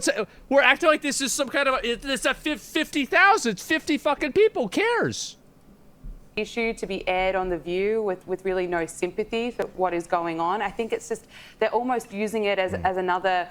E: We're acting like this is some kind of... It's at 50,000. It's 50 fucking people. Who cares?
J: Issue to be aired on The View with really no sympathy for what is going on. I think it's just... They're almost using it as another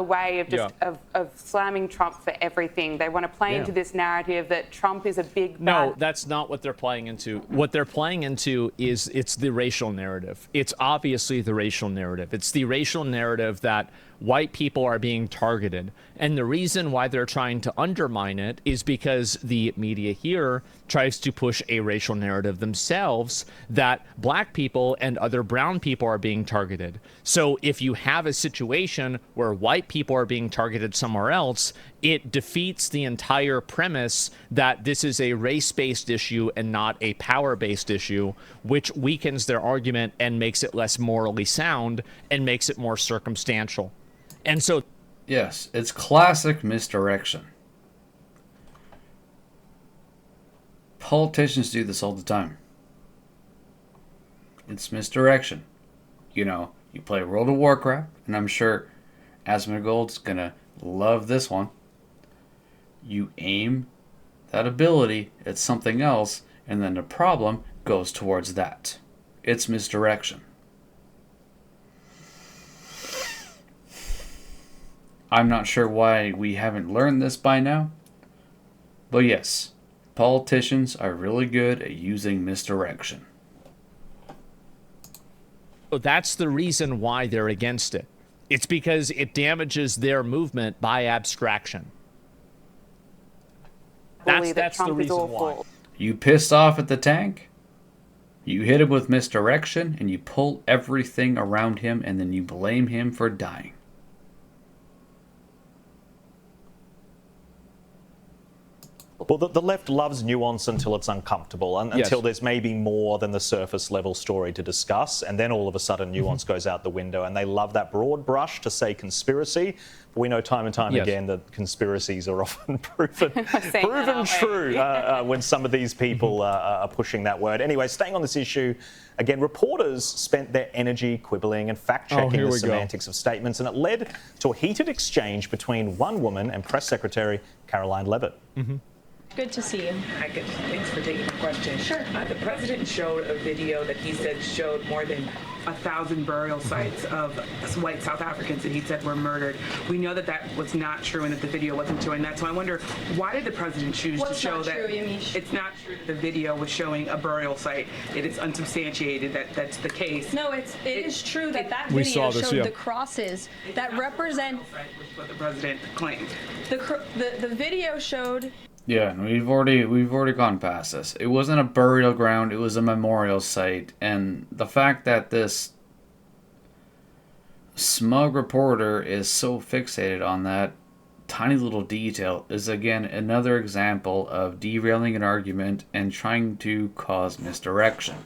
J: way of just of slamming Trump for everything. They want to play into this narrative that Trump is a big bad...
E: No, that's not what they're playing into. What they're playing into is it's the racial narrative. It's obviously the racial narrative. It's the racial narrative that white people are being targeted. And the reason why they're trying to undermine it is because the media here tries to push a racial narrative themselves that black people and other brown people are being targeted. So if you have a situation where white people are being targeted somewhere else, it defeats the entire premise that this is a race-based issue and not a power-based issue, which weakens their argument and makes it less morally sound and makes it more circumstantial. And so...
A: Yes, it's classic misdirection. Politicians do this all the time. It's misdirection. You know, you play World of Warcraft, and I'm sure Asmongold's gonna love this one. You aim that ability at something else, and then the problem goes towards that. It's misdirection. I'm not sure why we haven't learned this by now. But yes, politicians are really good at using misdirection.
E: That's the reason why they're against it. It's because it damages their movement by abstraction. That's the reason why.
A: You pissed off at the tank? You hit him with misdirection, and you pull everything around him, and then you blame him for dying.
D: Well, the left loves nuance until it's uncomfortable, and until there's maybe more than the surface level story to discuss, and then all of a sudden nuance goes out the window, and they love that broad brush to say conspiracy. But we know time and time again that conspiracies are often proven true when some of these people are pushing that word. Anyway, staying on this issue, again, reporters spent their energy quibbling and fact-checking the semantics of statements, and it led to a heated exchange between one woman and Press Secretary Caroline Leavitt.
L: Good to see you.
M: Hi, good. Thanks for taking the question.
L: Sure.
M: The president showed a video that he said showed more than 1,000 burial sites of white South Africans that he said were murdered. We know that that was not true and that the video wasn't showing that. So I wonder, why did the president choose to show that it's not true that the video was showing a burial site? It is unsubstantiated that that's the case.
L: No, it is true that that video showed the crosses that represent
M: what the president claimed.
L: The video showed.
A: Yeah, we've already gone past this. It wasn't a burial ground, it was a memorial site, and the fact that this smug reporter is so fixated on that tiny little detail is again another example of derailing an argument and trying to cause misdirection.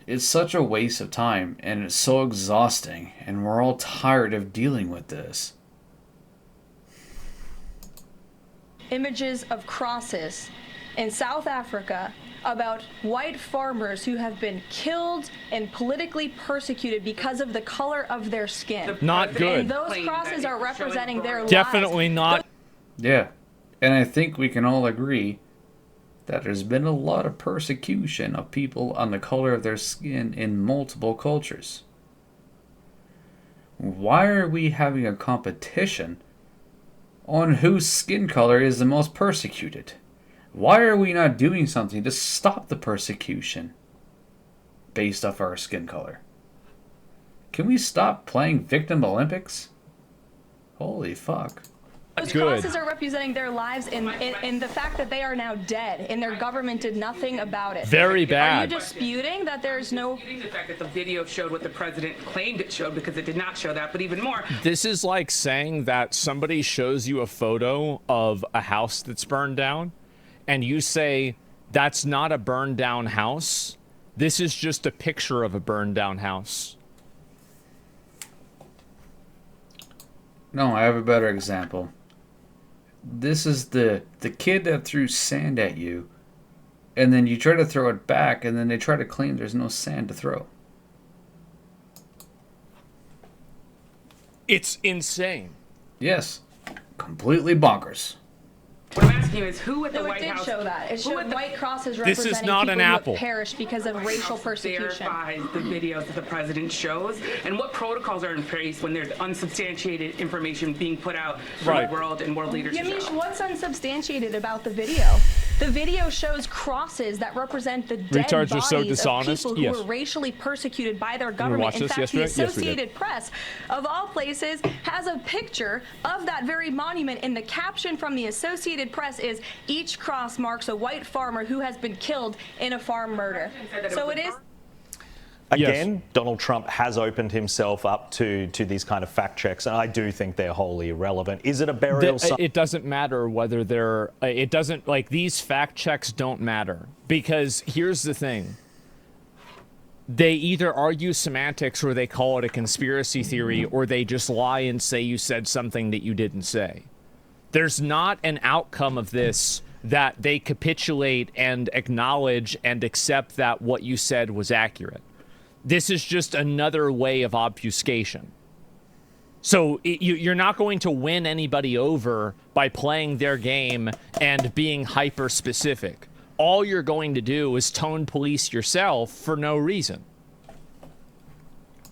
A: It's such a waste of time, and it's so exhausting, and we're all tired of dealing with this.
L: Images of crosses in South Africa about white farmers who have been killed and politically persecuted because of the color of their skin.
E: Not good.
L: And those crosses are representing their lives.
E: Definitely not.
A: Yeah, and I think we can all agree that there's been a lot of persecution of people on the color of their skin in multiple cultures. Why are we having a competition on whose skin color is the most persecuted? Why are we not doing something to stop the persecution based off our skin color? Can we stop playing Victim Olympics? Holy fuck.
L: Those crosses are representing their lives in the fact that they are now dead and their government did nothing about it.
E: Very bad.
L: Are you disputing that there's no...
M: The fact that the video showed what the president claimed it showed, because it did not show that, but even more...
E: This is like saying that somebody shows you a photo of a house that's burned down, and you say, that's not a burned down house. This is just a picture of a burned down house.
A: No, I have a better example. This is the kid that threw sand at you, and then you try to throw it back, and then they try to claim there's no sand to throw.
E: It's insane.
A: Yes. Completely bonkers.
M: What I'm asking you is who at the
L: No,
M: White
L: it did
M: House...
L: show that. It showed white crosses
E: This
L: representing
E: is not
L: people
E: an
L: who
E: apple.
L: have perished because of racial persecution.
M: Verifies the videos that the president shows, and what protocols are in place when there's unsubstantiated information being put out for the world and world leaders to
L: Yamiche,
M: show.
L: what's unsubstantiated about the video? The video shows crosses that represent the dead
E: Retards are so
L: bodies
E: dishonest.
L: of people who
E: Yes.
L: were racially persecuted by their
E: watch
L: government. In
E: this
L: fact,
E: yesterday?
L: the
E: Yes, we did.
L: Associated Press, of all places, has a picture of that very monument, and the caption from the Associated Press is, "Each cross marks a white farmer who has been killed in a farm murder." So it is...
D: Again, Donald Trump has opened himself up to these kind of fact checks, and I do think they're wholly irrelevant. Is it a burial site?
E: It doesn't matter whether they're... It doesn't... Like, these fact checks don't matter. Because here's the thing. They either argue semantics or they call it a conspiracy theory, or they just lie and say you said something that you didn't say. There's not an outcome of this that they capitulate and acknowledge and accept that what you said was accurate. This is just another way of obfuscation. So you're not going to win anybody over by playing their game and being hyper specific. All you're going to do is tone police yourself for no reason.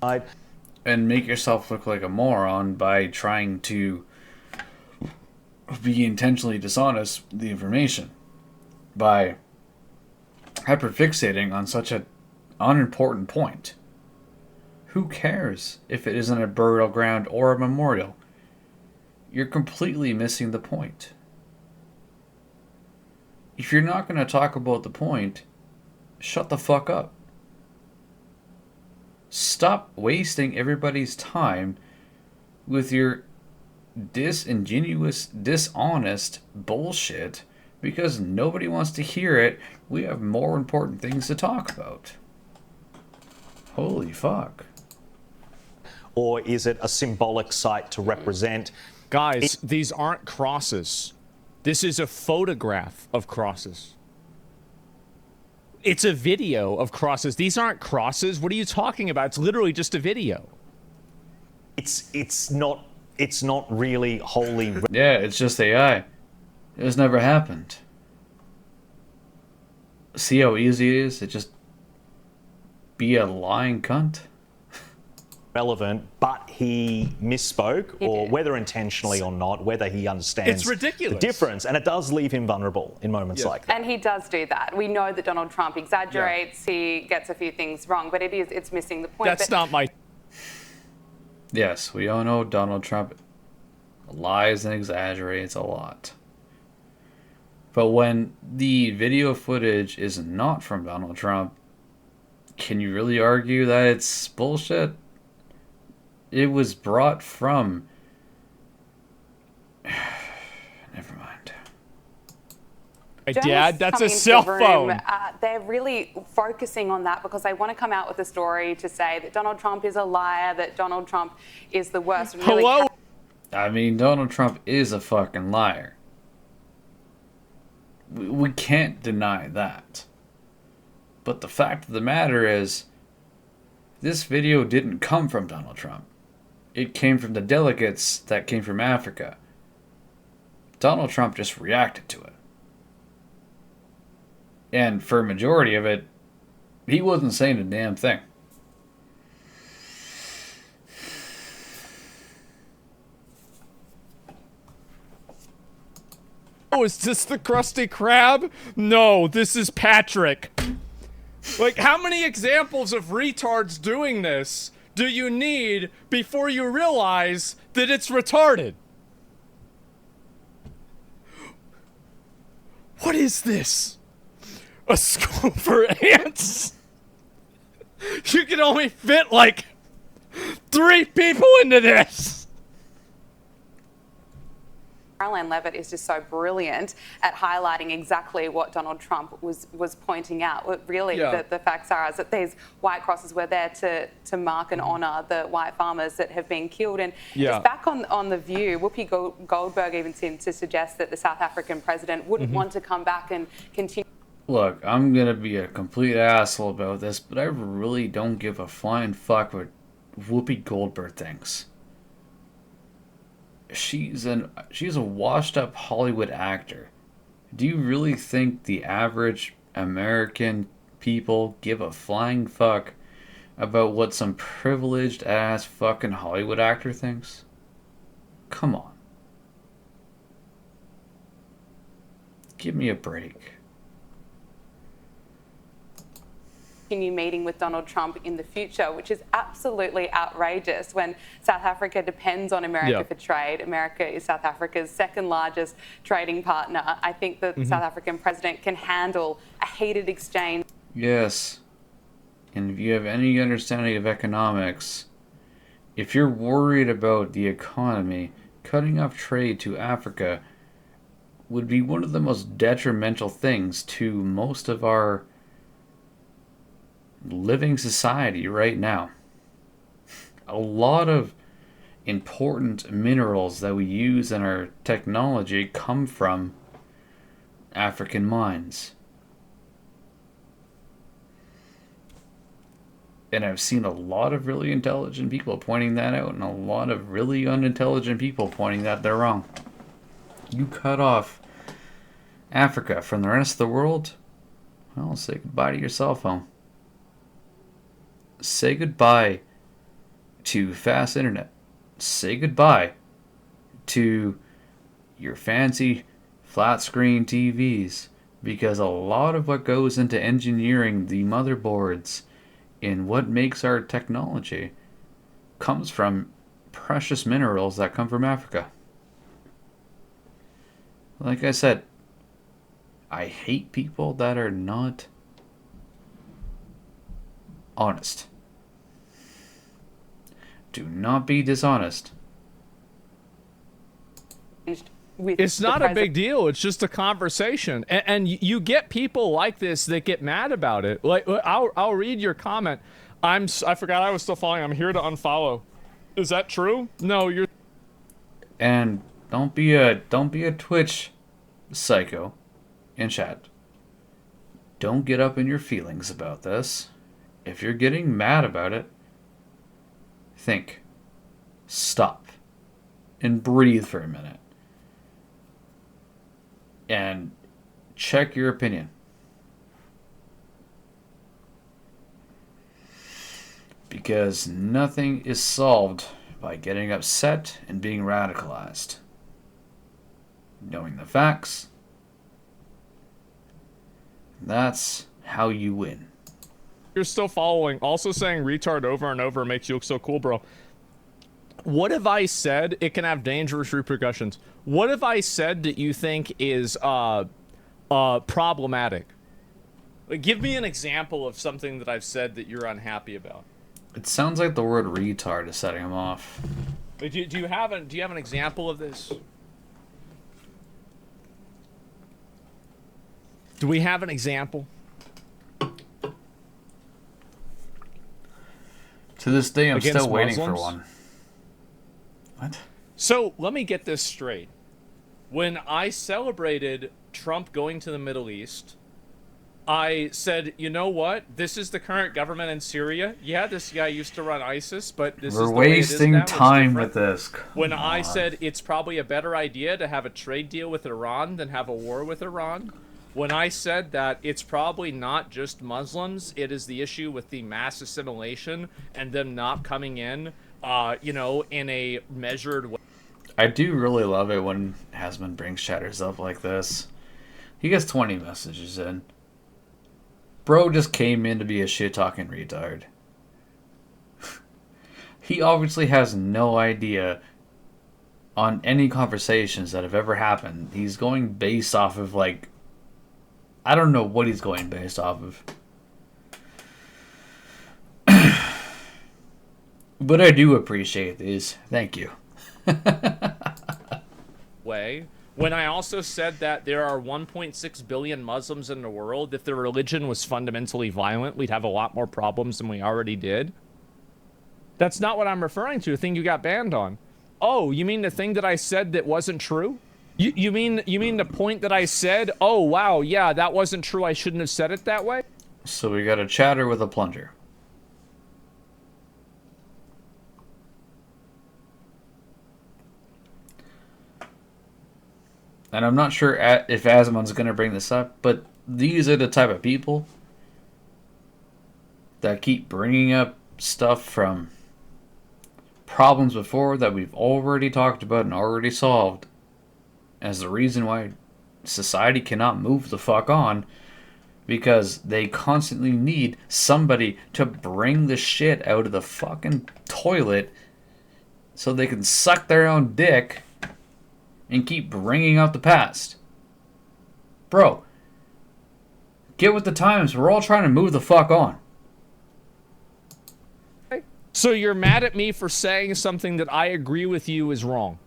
A: And make yourself look like a moron by trying to be intentionally dishonest with the information. By hyperfixating on such an unimportant point. Who cares if it isn't a burial ground or a memorial? You're completely missing the point. If you're not going to talk about the point, shut the fuck up. Stop wasting everybody's time with your disingenuous, dishonest bullshit because nobody wants to hear it. We have more important things to talk about. Holy fuck.
D: Or is it a symbolic site to represent?
E: Guys, these aren't crosses. This is a photograph of crosses. It's a video of crosses. These aren't crosses. What are you talking about? It's literally just a video.
D: It's not really wholly...
A: Yeah, it's just AI. It's never happened. See how easy it is to just be a lying cunt?
D: Relevant, but he misspoke, or whether intentionally or not, whether he understands
E: It's ridiculous.
D: the difference, and it does leave him vulnerable in moments like that.
J: And he does do that. We know that Donald Trump exaggerates, he gets a few things wrong, but it's missing the point.
E: That's not my...
A: Yes, we all know Donald Trump lies and exaggerates a lot. But when the video footage is not from Donald Trump, can you really argue that it's bullshit? It was brought from... Never mind.
E: Dad, that's a
J: Journalists
E: cell
J: coming into the room,
E: phone.
J: They're really focusing on that because they want to come out with a story to say that Donald Trump is a liar, that Donald Trump is the worst. Really
E: Hello?
A: I mean, Donald Trump is a fucking liar. We can't deny that. But the fact of the matter is, this video didn't come from Donald Trump. It came from the delegates that came from Africa. Donald Trump just reacted to it. And for a majority of it, he wasn't saying a damn thing.
E: Oh, is this the Krusty Krab? No, this is Patrick. Like, how many examples of retards doing this do you need before you realize that it's retarded? What is this? A school for ants? You can only fit like 3 people into this.
J: Caroline Levitt is just so brilliant at highlighting exactly what Donald Trump was pointing out. Really, the facts are is that these white crosses were there to mark and honour the white farmers that have been killed. And just back on The View, Whoopi Goldberg even seemed to suggest that the South African president wouldn't want to come back and continue.
A: Look, I'm gonna be a complete asshole about this, but I really don't give a flying fuck what Whoopi Goldberg thinks. She's a washed-up Hollywood actor. Do you really think the average American people give a flying fuck about what some privileged-ass fucking Hollywood actor thinks? Come on. Give me a break.
J: Continue meeting with Donald Trump in the future, which is absolutely outrageous when South Africa depends on America for trade. America is South Africa's second largest trading partner. I think that the South African president can handle a heated exchange.
A: Yes. And if you have any understanding of economics, if you're worried about the economy, cutting off trade to Africa would be one of the most detrimental things to most of our living society right now. A lot of important minerals that we use in our technology come from African mines. And I've seen a lot of really intelligent people pointing that out, and a lot of really unintelligent people pointing that they're wrong. You cut off Africa from the rest of the world, well, say goodbye to your cell phone. Say goodbye to fast internet. Say goodbye to your fancy flat screen TVs, because a lot of what goes into engineering the motherboards in what makes our technology comes from precious minerals that come from Africa. Like I said, I hate people that are not honest. Do not be dishonest.
E: It's not a big deal. It's just a conversation, and you get people like this that get mad about it. Like, I'll read your comment. I forgot I was still following. I'm here to unfollow. Is that true? No, you're.
A: And don't be a Twitch psycho in chat. Don't get up in your feelings about this. If you're getting mad about it, think, stop, and breathe for a minute. And check your opinion. Because nothing is solved by getting upset and being radicalized. Knowing the facts, that's how you win.
E: You're still following. Also saying retard over and over makes you look so cool, bro. What have I said? It can have dangerous repercussions. What have I said that you think is problematic? Like, give me an example of something that I've said that you're unhappy about.
A: It sounds like the word retard is setting him off.
E: Like, do you have an example of this? Do we have an example?
A: To this day, I'm
E: Against
A: still waiting
E: Muslims?
A: for one. What?
E: So, let me get this straight. When I celebrated Trump going to the Middle East, I said, you know what? This is the current government in Syria. Yeah, this guy used to run ISIS, but this is the way it is now.
A: We're wasting
E: It's
A: time
E: different.
A: with this.
E: When I said it's probably a better idea to have a trade deal with Iran than have a war with Iran. When I said that it's probably not just Muslims, it is the issue with the mass assimilation and them not coming in, in a measured way.
A: I do really love it when Hasman brings chatters up like this. He gets 20 messages in. Bro just came in to be a shit-talking retard. He obviously has no idea on any conversations that have ever happened. He's going based off of, like, I don't know what he's going based off of. But I do appreciate these. Thank you.
E: Way. When I also said that there are 1.6 billion Muslims in the world, if their religion was fundamentally violent, we'd have a lot more problems than we already did. That's not what I'm referring to, the thing you got banned on. Oh, you mean the thing that I said that wasn't true? You mean the point that I said, oh wow, yeah, that wasn't true, I shouldn't have said it that way?
A: So we got a chatter with a plunger. And I'm not sure if Asmon's going to bring this up, but these are the type of people that keep bringing up stuff from problems before that we've already talked about and already solved as the reason why society cannot move the fuck on, because they constantly need somebody to bring the shit out of the fucking toilet so they can suck their own dick and keep bringing out the past. Bro, get with the times. We're all trying to move the fuck on.
E: So you're mad at me for saying something that I agree with you is wrong?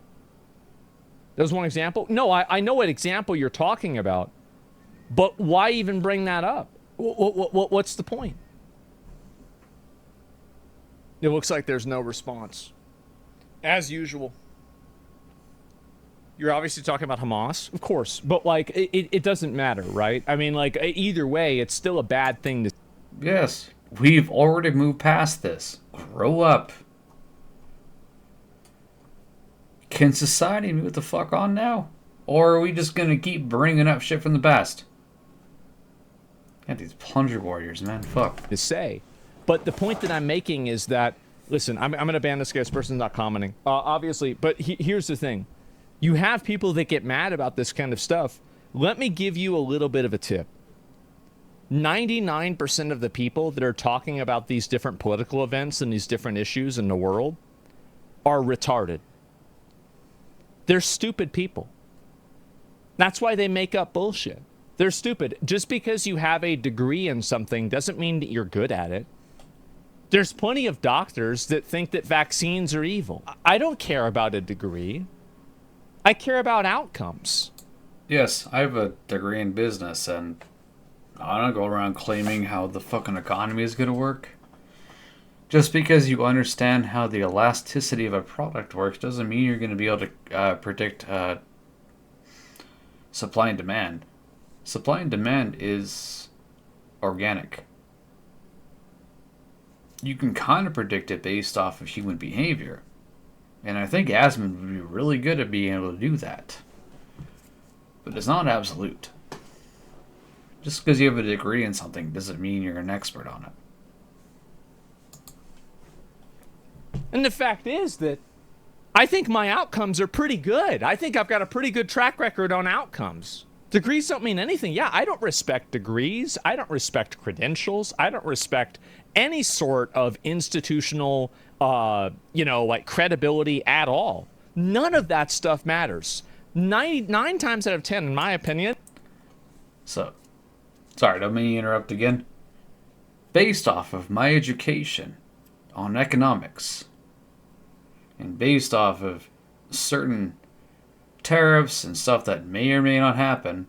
E: That was one example? No, I know what example you're talking about. But why even bring that up? What's the point? It looks like there's no response. As usual. You're obviously talking about Hamas, of course, but like it doesn't matter, right? I mean, like either way, it's still a bad thing to.
A: Yes, we've already moved past this. Grow up. Can society move the fuck on now, or are we just gonna keep bringing up shit from the past? Got these plunger warriors, man. Fuck.
E: To say, but the point that I'm making is that listen, I'm gonna ban this guy. This person's not commenting, obviously, but here's the thing. You have people that get mad about this kind of stuff. Let me give you a little bit of a tip. 99% of the people that are talking about these different political events and these different issues in the world are retarded. They're stupid people. That's why they make up bullshit. They're stupid. Just because you have a degree in something doesn't mean that you're good at it. There's plenty of doctors that think that vaccines are evil. I don't care about a degree. I care about outcomes.
A: Yes, I have a degree in business, and I don't go around claiming how the fucking economy is going to work. Just because you understand how the elasticity of a product works doesn't mean you're going to be able to predict supply and demand. Supply and demand is organic. You can kind of predict it based off of human behavior. And I think Asmund would be really good at being able to do that. But it's not absolute. Just because you have a degree in something doesn't mean you're an expert on it.
E: And the fact is that I think my outcomes are pretty good. I think I've got a pretty good track record on outcomes. Degrees don't mean anything. Yeah, I don't respect degrees. I don't respect credentials. I don't respect any sort of institutional like credibility at all. None of that stuff matters. 99 times out of 10, in my opinion.
A: So, sorry, don't mean to interrupt again. Based off of my education on economics, and based off of certain tariffs and stuff that may or may not happen,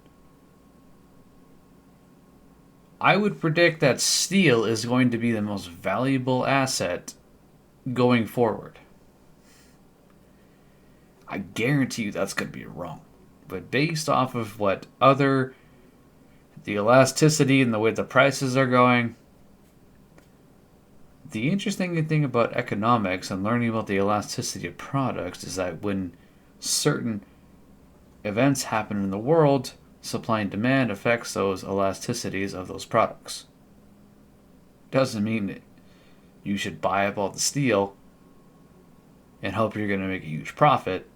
A: I would predict that steel is going to be the most valuable asset going forward. I guarantee you that's going to be wrong. But based off of what the elasticity and the way the prices are going, the interesting thing about economics and learning about the elasticity of products is that when certain events happen in the world, supply and demand affects those elasticities of those products. Doesn't mean that you should buy up all the steel and hope you're going to make a huge profit.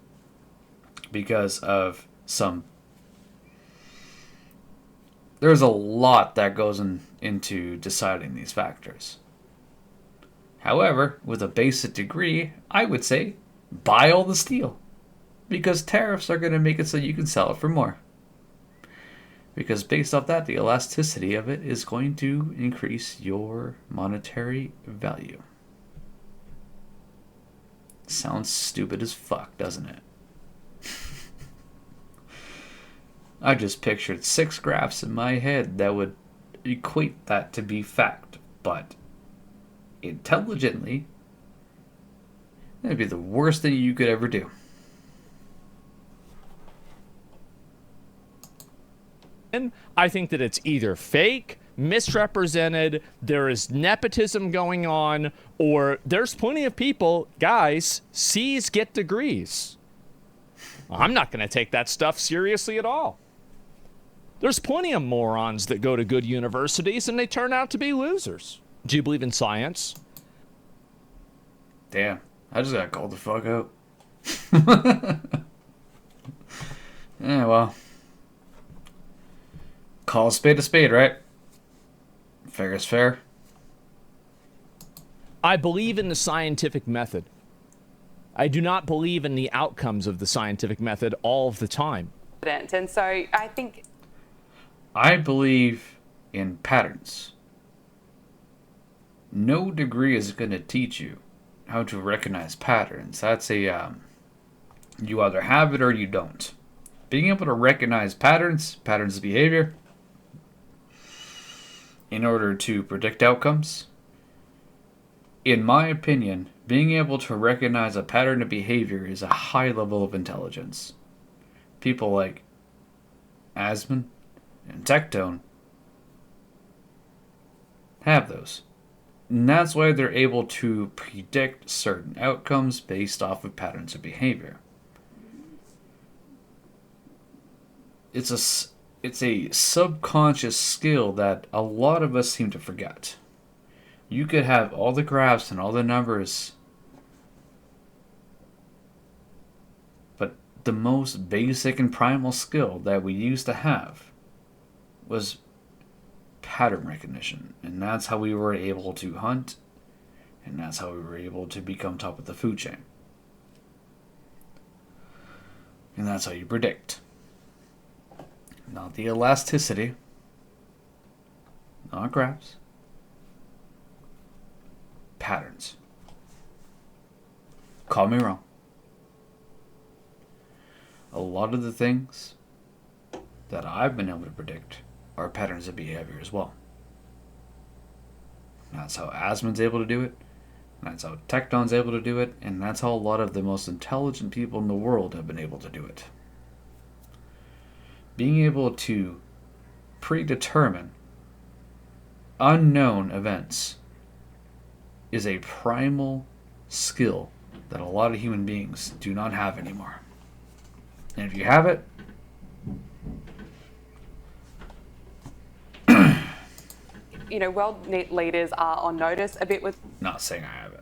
A: because of there's a lot that goes into deciding these factors. However, with a basic degree, I would say buy all the steel, because tariffs are going to make it so you can sell it for more. Because based off that, the elasticity of it is going to increase your monetary value. Sounds stupid as fuck, doesn't it? I just pictured 6 graphs in my head that would equate that to be fact, but intelligently, that'd be the worst thing you could ever do.
E: I think that it's either fake, misrepresented, there is nepotism going on, or there's plenty of people, guys, C's get degrees. I'm not going to take that stuff seriously at all. There's plenty of morons that go to good universities and they turn out to be losers. Do you believe in science?
A: Damn, I just got called the fuck out. Yeah, well. Call a spade, right? Fair is fair.
E: I believe in the scientific method. I do not believe in the outcomes of the scientific method all of the time.
J: And so I think...
A: I believe in patterns. No degree is going to teach you how to recognize patterns. That's a... you either have it or you don't. Being able to recognize patterns of behavior, in order to predict outcomes. In my opinion, being able to recognize a pattern of behavior is a high level of intelligence. People like Asman and Tectone have those. And that's why they're able to predict certain outcomes based off of patterns of behavior. It's a subconscious skill that a lot of us seem to forget. You could have all the graphs and all the numbers, but the most basic and primal skill that we used to have was pattern recognition. And that's how we were able to hunt, and that's how we were able to become top of the food chain. And that's how you predict. Not the elasticity, not graphs, patterns. Call me wrong. A lot of the things that I've been able to predict are patterns of behavior as well. That's how Asman's able to do it, that's how Tecton's able to do it, and that's how a lot of the most intelligent people in the world have been able to do it. Being able to predetermine unknown events is a primal skill that a lot of human beings do not have anymore. And if you have it,
J: you know, world leaders are on notice a bit with...
A: Not saying I have it.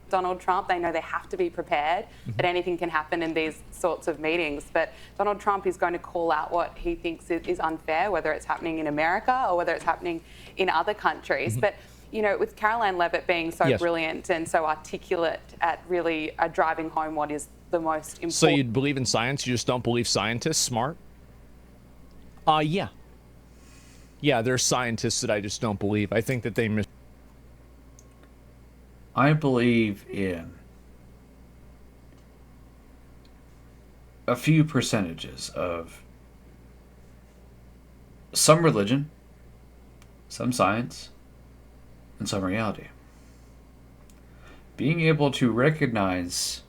J: Donald Trump. They know they have to be prepared that anything can happen in these sorts of meetings. But Donald Trump is going to call out what he thinks is unfair, whether it's happening in America or whether it's happening in other countries. But, you know, with Caroline Levitt being so brilliant and so articulate at really driving home what is the most important...
E: So you believe in science, you just don't believe scientists smart? Yeah. Yeah, there's scientists that I just don't believe. I think that they
A: I believe in a few percentages of some religion, some science, and some reality. Being able to recognize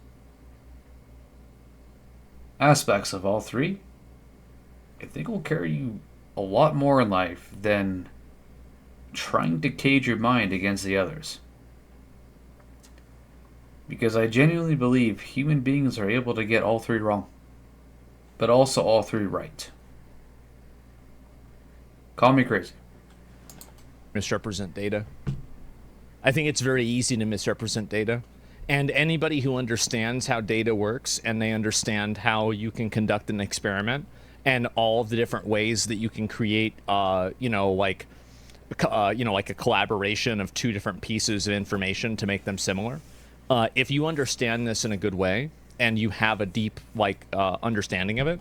A: aspects of all three, I think will carry you a lot more in life than trying to cage your mind against the others. Because I genuinely believe human beings are able to get all three wrong, but also all three right. Call me crazy.
E: Misrepresent data. I think it's very easy to misrepresent data. And anybody who understands how data works and they understand how you can conduct an experiment and all of the different ways that you can create, like a collaboration of two different pieces of information to make them similar. If you understand this in a good way and you have a deep understanding of it,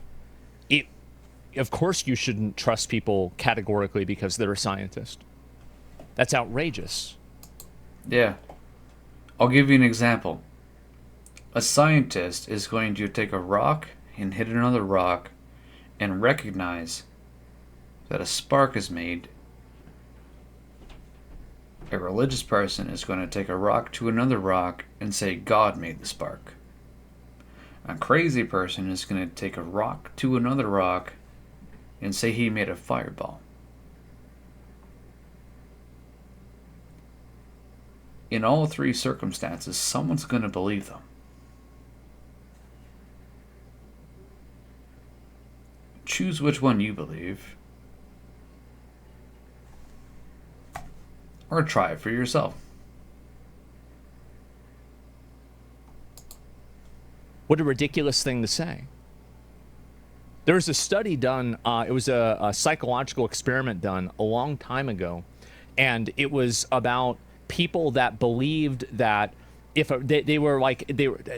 E: of course you shouldn't trust people categorically because they're a scientist. That's outrageous.
A: Yeah. I'll give you an example. A scientist is going to take a rock and hit another rock and recognize that a spark is made. A religious person is going to take a rock to another rock and say God made the spark. A crazy person is going to take a rock to another rock and say he made a fireball. In all three circumstances, someone's going to believe them. Choose which one you believe. Or try it for yourself.
E: What a ridiculous thing to say. There was a study done, it was a psychological experiment done a long time ago, and it was about people that believed that if they were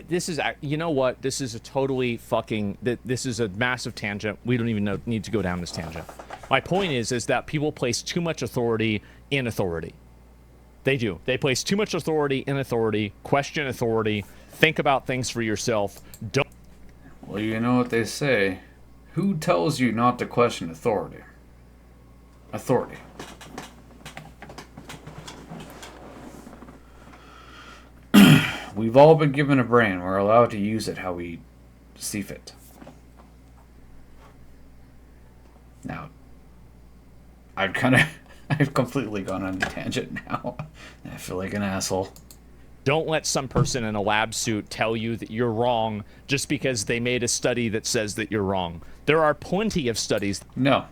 E: this is, you know what, this is a totally fucking, this is a massive tangent. We don't even need to go down this tangent. My point is that people place too much authority in authority. They do. They place too much authority in authority, question authority, think about things for yourself. Don't.
A: Well, you know what they say. Who tells you not to question authority? Authority. We've all been given a brain. We're allowed to use it how we see fit. Now, I've completely gone on a tangent now. I feel like an asshole.
E: Don't let some person in a lab suit tell you that you're wrong just because they made a study that says that you're wrong. There are plenty of studies.
A: No.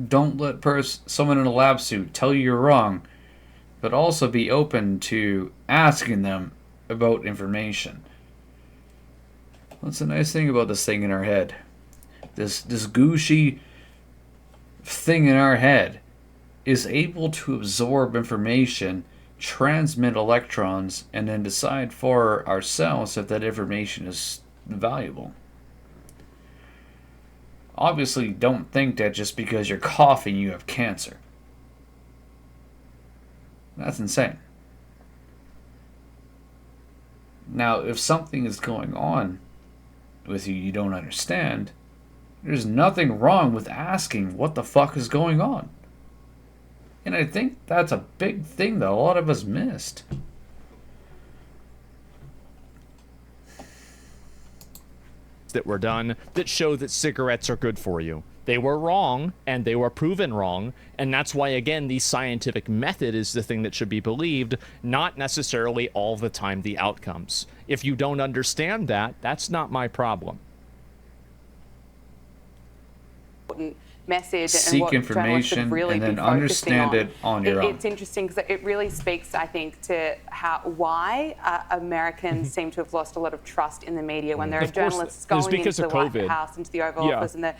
A: Don't let someone in a lab suit tell you you're wrong, but also be open to asking them about information. What's the nice thing about this thing in our head? This gushy thing in our head is able to absorb information, transmit electrons, and then decide for ourselves if that information is valuable. Obviously, don't think that just because you're coughing you have cancer. That's insane. Now, if something is going on with you don't understand, there's nothing wrong with asking what the fuck is going on. And I think that's a big thing that a lot of us missed.
E: That were done that show that cigarettes are good for you. They were wrong, and they were proven wrong, and that's why, again, the scientific method is the thing that should be believed, not necessarily all the time the outcomes. If you don't understand that, that's not my problem.
J: Message
A: Seek
J: and what
A: information
J: have really
A: and then
J: been
A: understand
J: on.
A: it on your own.
J: It's interesting because it really speaks, I think, to why Americans seem to have lost a lot of trust in the media when there are journalists going into the White House, into the Oval Office, and the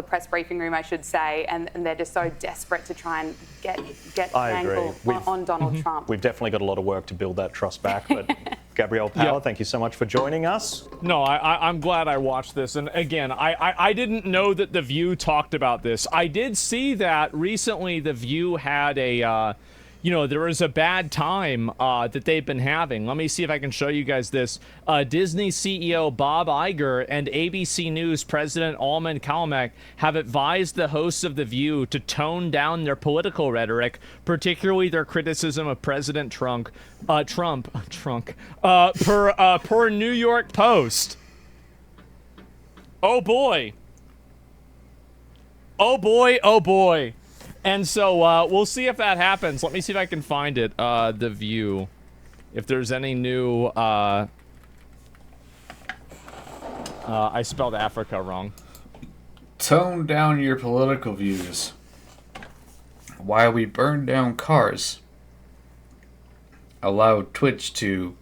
J: press briefing room, I should say, and they're just so desperate to try and get an angle on Donald Trump.
D: We've definitely got a lot of work to build that trust back, but Gabrielle Power, thank you so much for joining us.
E: No, I'm glad I watched this, and again, I didn't know that The View talked about this. I did see that recently The View had a, there was a bad time that they've been having. Let me see if I can show you guys this. Disney CEO Bob Iger and ABC News President Alman Kalmek have advised the hosts of The View to tone down their political rhetoric, particularly their criticism of President Trump, per New York Post. Oh boy. Oh boy, oh boy. And so we'll see if that happens. Let me see if I can find it, The View. If there's any new... I spelled Africa wrong.
A: Tone down your political views. While we burn down cars, allow Twitch to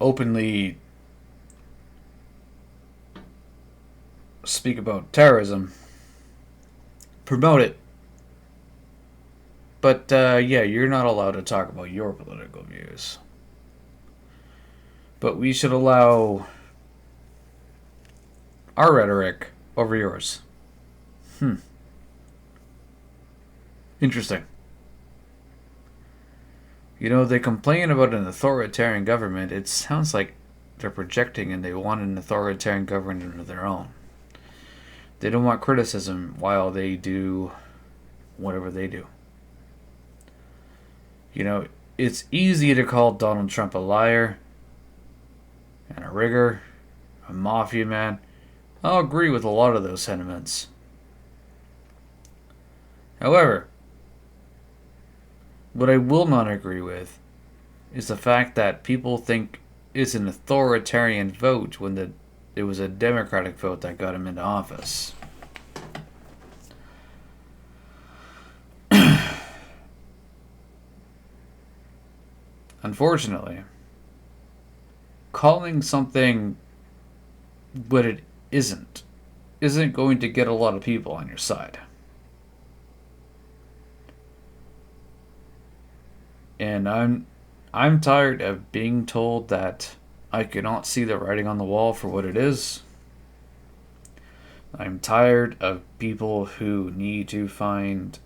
A: openly speak about terrorism, promote it. But, yeah, you're not allowed to talk about your political views. But we should allow our rhetoric over yours. Interesting. You know, they complain about an authoritarian government. It sounds like they're projecting and they want an authoritarian government of their own. They don't want criticism while they do whatever they do. You know, it's easy to call Donald Trump a liar and a rigger, a mafia man. I'll agree with a lot of those sentiments. However, what I will not agree with is the fact that people think it's an authoritarian vote when it was a Democratic vote that got him into office. Unfortunately, calling something what it isn't going to get a lot of people on your side. And I'm tired of being told that I cannot see the writing on the wall for what it is. I'm tired of people who need to find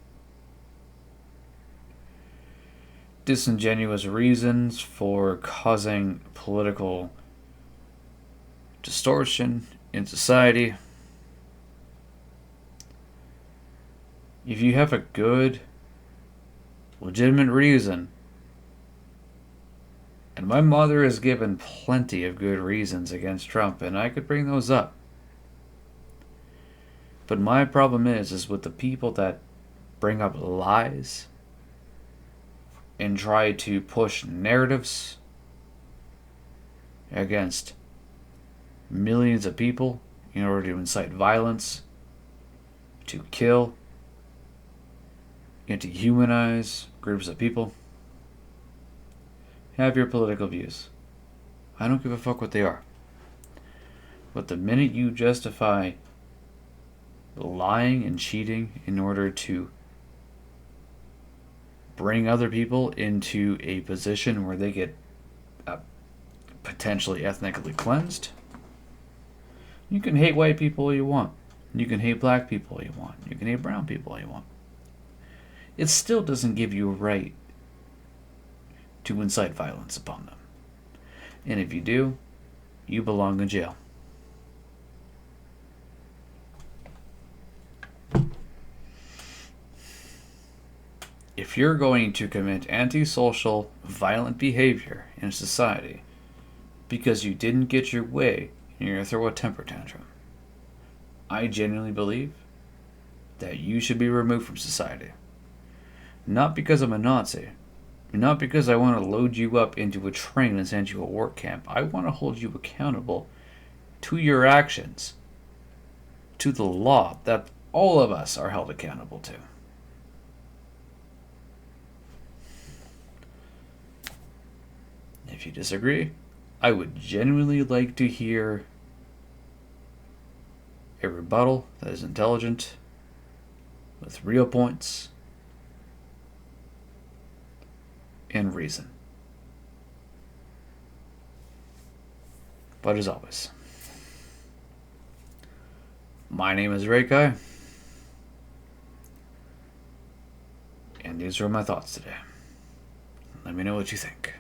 A: disingenuous reasons for causing political distortion in society. If you have a good, legitimate reason, and my mother has given plenty of good reasons against Trump, and I could bring those up. But my problem is with the people that bring up lies and try to push narratives against millions of people in order to incite violence, to kill, and to humanize groups of people. Have your political views. I don't give a fuck what they are. But the minute you justify lying and cheating in order to bring other people into a position where they get potentially ethnically cleansed, you can hate white people all you want. You can hate black people all you want. You can hate brown people all you want. It still doesn't give you a right to incite violence upon them. And if you do, you belong in jail. If you're going to commit antisocial, violent behavior in society because you didn't get your way and you're going to throw a temper tantrum, I genuinely believe that you should be removed from society. Not because I'm a Nazi. Not because I want to load you up into a train and send you to a work camp. I want to hold you accountable to your actions, to the law that all of us are held accountable to. If you disagree, I would genuinely like to hear a rebuttal that is intelligent, with real points, and reason. But as always, my name is Reikai, and these are my thoughts today. Let me know what you think.